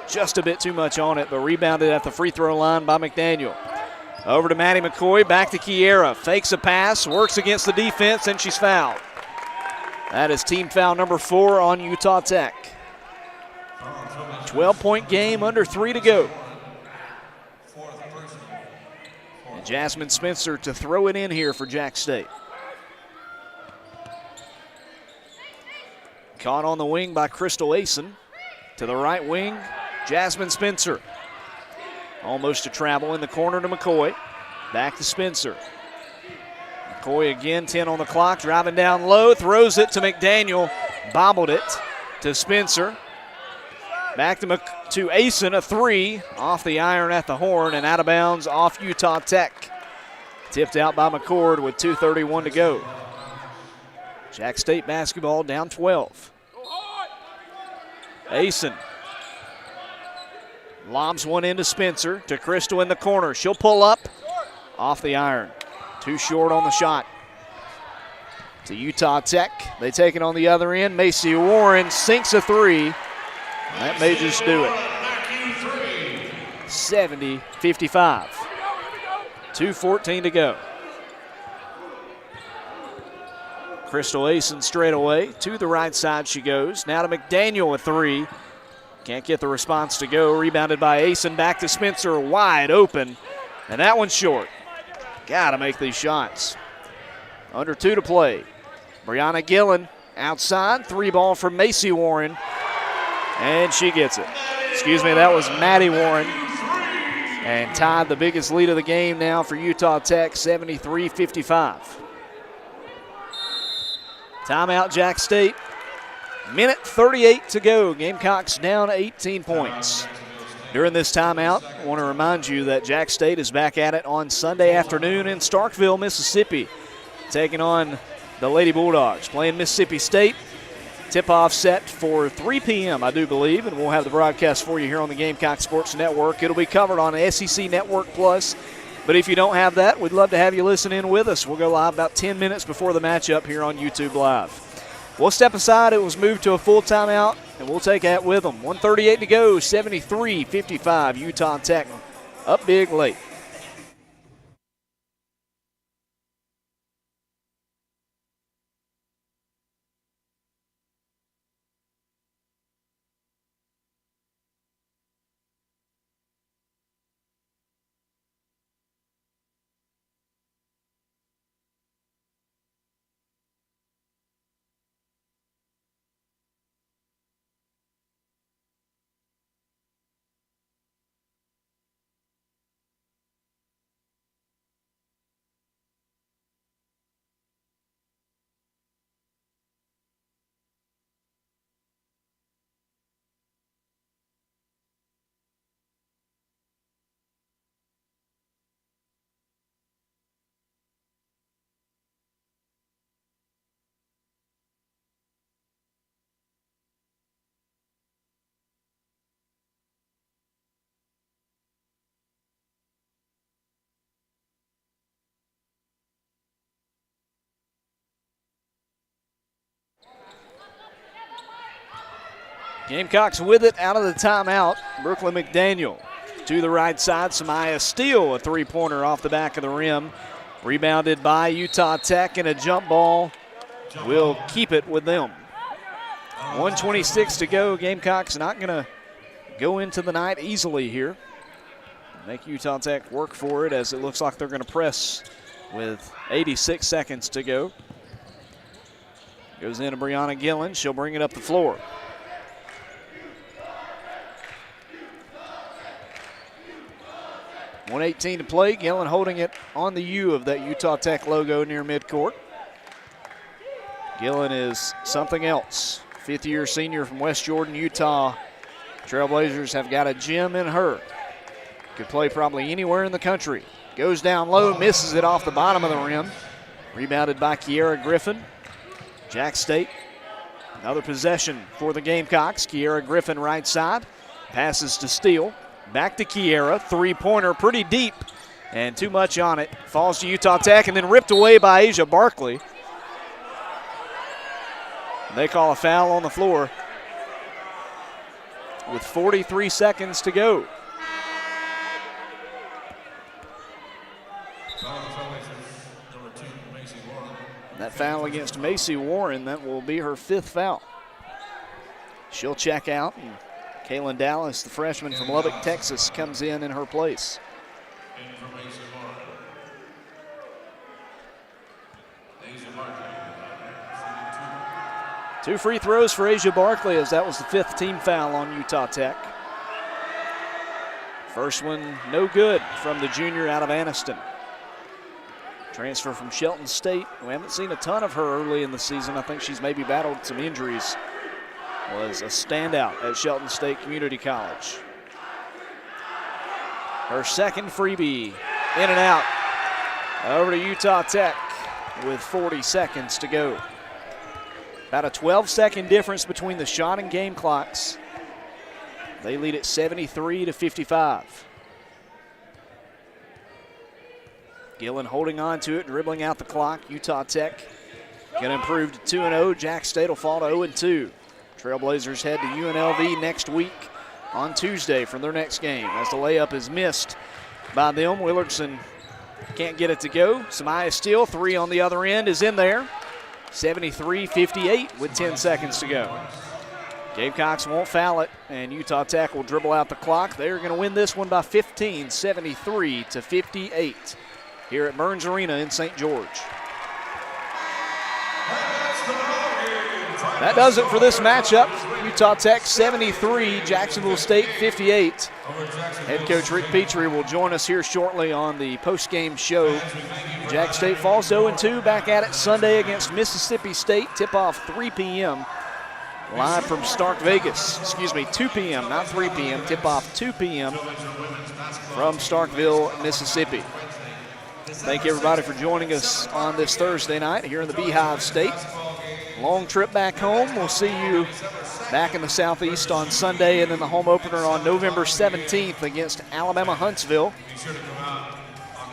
Just a bit too much on it, but rebounded at the free throw line by McDaniel. Over to Maddie McCoy, back to Kiera. Fakes a pass, works against the defense, and she's fouled. That is team foul number 4 on Utah Tech. 12-point game, under 3 to go. And Jasmine Spencer to throw it in here for Jack State. Caught on the wing by Crystal Asen. To the right wing, Jasmine Spencer. Almost a travel in the corner to McCoy. Back to Spencer. McCoy again, 10 on the clock, driving down low, throws it to McDaniel. Bobbled it to Spencer. Back to Asen, a 3 off the iron at the horn and out of bounds off Utah Tech. Tipped out by McCord with 2:31 to go. Jack State basketball down 12. Asen lobs one into Spencer, to Crystal in the corner. She'll pull up off the iron. Too short on the shot. To Utah Tech. They take it on the other end. Macy Warren sinks a 3. That may just do it. 70-55. 2:14 to go. Crystal Asen straight away. To the right side she goes. Now to McDaniel, a 3. Can't get the response to go. Rebounded by Asen. Back to Spencer, wide open. And that one's short. Got to make these shots. Under 2 to play. Brianna Gillen outside. 3 ball from Macy Warren. And she gets it. Excuse me, that was Maddie Warren. And tied the biggest lead of the game now for Utah Tech, 73-55. Timeout, Jack State. Minute 38 to go. Gamecocks down 18 points. During this timeout, I want to remind you that Jack State is back at it on Sunday afternoon in Starkville, Mississippi, taking on the Lady Bulldogs, playing Mississippi State. Tip-off set for 3 p.m., I do believe, and we'll have the broadcast for you here on the Gamecock Sports Network. It'll be covered on SEC Network Plus, but if you don't have that, we'd love to have you listen in with us. We'll go live about 10 minutes before the matchup here on YouTube Live. We'll step aside. It was moved to a full timeout, and we'll take that with them. 1:38 to go, 73-55. Utah Tech up big late. Gamecocks with it out of the timeout. Brooklyn McDaniel to the right side. Samaya Steele, a three-pointer off the back of the rim. Rebounded by Utah Tech, and a jump ball will keep it with them. 1:26 to go. Gamecocks not going to go into the night easily here. Make Utah Tech work for it, as it looks like they're going to press with 86 seconds to go. Goes into Brianna Gillen. She'll bring it up the floor. .118 to play. Gillen holding it on the U of that Utah Tech logo near midcourt. Gillen is something else. Fifth-year senior from West Jordan, Utah. Trailblazers have got a gem in her. Could play probably anywhere in the country. Goes down low, misses it off the bottom of the rim. Rebounded by Kiera Griffin. Jack State, another possession for the Gamecocks. Kiera Griffin right side. Passes to Steele. Back to Kiera. Three-pointer pretty deep and too much on it. Falls to Utah Tech and then ripped away by Asia Barkley. They call a foul on the floor with 43 seconds to go. That foul against Macy Warren, that will be her fifth foul. She'll check out, and Kaylin Dallas, the freshman from Lubbock, Texas, comes in her place. Two free throws for Asia Barkley, as that was the fifth team foul on Utah Tech. First one no good from the junior out of Anniston. Transfer from Shelton State. We haven't seen a ton of her early in the season. I think she's maybe battled some injuries. Was a standout at Shelton State Community College. Her second freebie, in and out. Over to Utah Tech with 40 seconds to go. About a 12-second difference between the shot and game clocks. They lead at 73-55. Gillen holding on to it, dribbling out the clock. Utah Tech going to improve to 2-0. Jack State will fall to 0-2. Trailblazers head to UNLV next week on Tuesday for their next game. As the layup is missed by them, Willardson can't get it to go. Samaya Steele, three on the other end, is in there. 73-58 with 10 seconds to go. Gamecocks won't foul it, and Utah Tech will dribble out the clock. They're going to win this one by 15, 73-58 here at Burns Arena in St. George. That does it for this matchup. Utah Tech 73, Jacksonville State 58. Head coach Rick Petrie will join us here shortly on the post-game show. Jack State falls 0-2, back at it Sunday against Mississippi State. Tip-off 3 p.m. live from Stark Vegas. 2 p.m., not 3 p.m. Tip-off 2 p.m. from Starkville, Mississippi. Thank you, everybody, for joining us on this Thursday night here in the Beehive State. Long trip back home. We'll see you back in the Southeast on Sunday, and then the home opener on November 17th against Alabama Huntsville.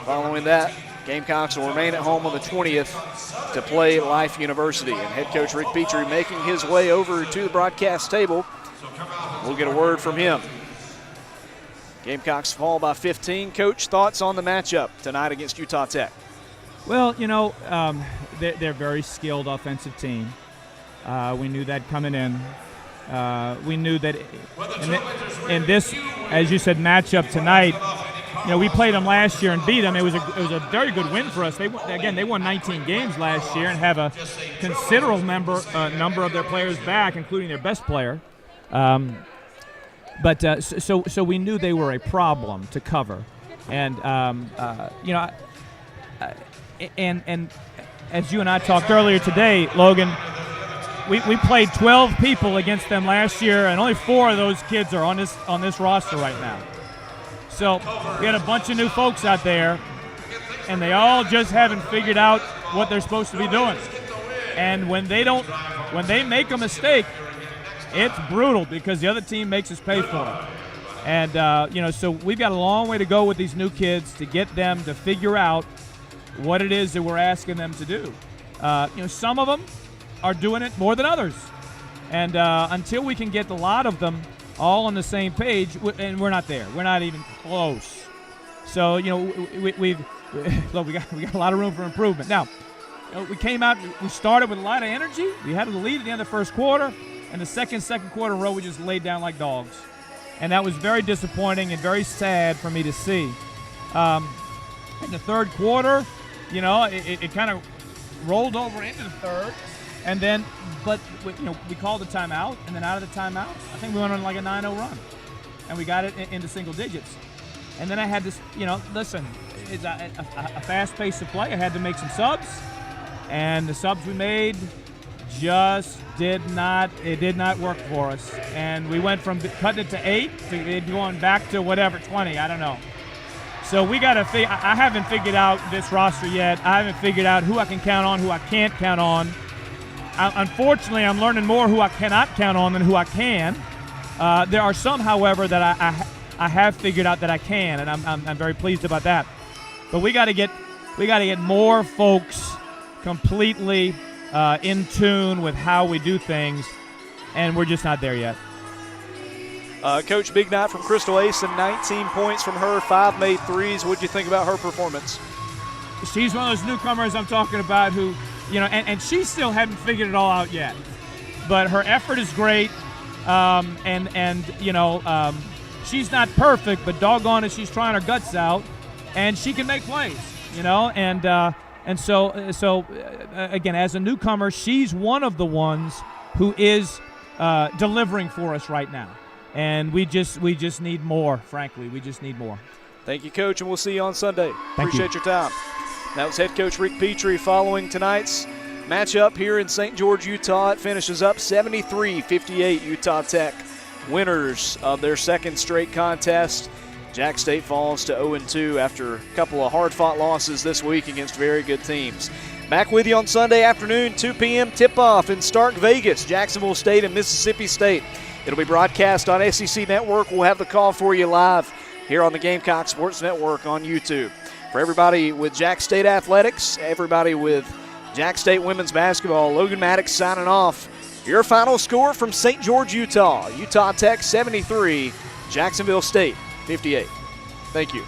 Following that, Gamecocks will remain at home on the 20th to play Life University. And head coach Rick Petrie making his way over to the broadcast table. We'll get a word from him. Gamecocks fall by 15. Coach, thoughts on the matchup tonight against Utah Tech? Well, you know, they're a very skilled offensive team. We knew that coming in. We knew that in this, as you said, matchup tonight, you know, we played them last year and beat them. It was a very good win for us. They won 19 games last year and have a considerable number of their players back, including their best player. So we knew they were a problem to cover, and you know. And as you and I talked earlier today, Logan, we played 12 people against them last year, and only 4 of those kids are on this roster right now. So we had a bunch of new folks out there, and they all just haven't figured out what they're supposed to be doing. And when they make a mistake, it's brutal because the other team makes us pay for it. And you know, so we've got a long way to go with these new kids to get them to figure out what it is that we're asking them to do. You know, some of them are doing it more than others. And until we can get a lot of them all on the same page, and we're not there. We're not even close. So, we got a lot of room for improvement. Now, we came out, we started with a lot of energy. We had the lead at the end of the first quarter, and the second quarter in a row, we just laid down like dogs. And that was very disappointing and very sad for me to see. In the third quarter, it kind of rolled over into the third. And then, we called the timeout, and then out of the timeout, I think we went on like a 9-0 run. And we got it into single digits. And then I had this, listen, it's a fast pace of play. I had to make some subs. And the subs we made just did not work for us. And we went from cutting it to 8 to going back to whatever, 20, I don't know. So we got to I haven't figured out this roster yet. I haven't figured out who I can count on, who I can't count on. Unfortunately, I'm learning more who I cannot count on than who I can. There are some, however, that I have figured out that I can, and I'm very pleased about that. But we got to get more folks completely in tune with how we do things, and we're just not there yet. Coach, big night from Crystal Asen, 19 points from her, 5 made threes. What did you think about her performance? She's one of those newcomers I'm talking about who, and she still hadn't figured it all out yet. But her effort is great, she's not perfect, but doggone it, she's trying her guts out, and she can make plays, And so again, as a newcomer, she's one of the ones who is delivering for us right now. And we just need more, frankly. We just need more. Thank you, Coach, and we'll see you on Sunday. Thank Appreciate your time. That was head coach Rick Petrie following tonight's matchup here in St. George, Utah. It finishes up 73-58, Utah Tech, winners of their second straight contest. Jack State falls to 0-2 after a couple of hard-fought losses this week against very good teams. Back with you on Sunday afternoon, 2 p.m. tip-off in Stark Vegas, Jacksonville State and Mississippi State. It'll be broadcast on SEC Network. We'll have the call for you live here on the Gamecock Sports Network on YouTube. For everybody with Jack State Athletics, everybody with Jack State Women's Basketball, Logan Maddox signing off. Your final score from St. George, Utah. Utah Tech 73, Jacksonville State 58. Thank you.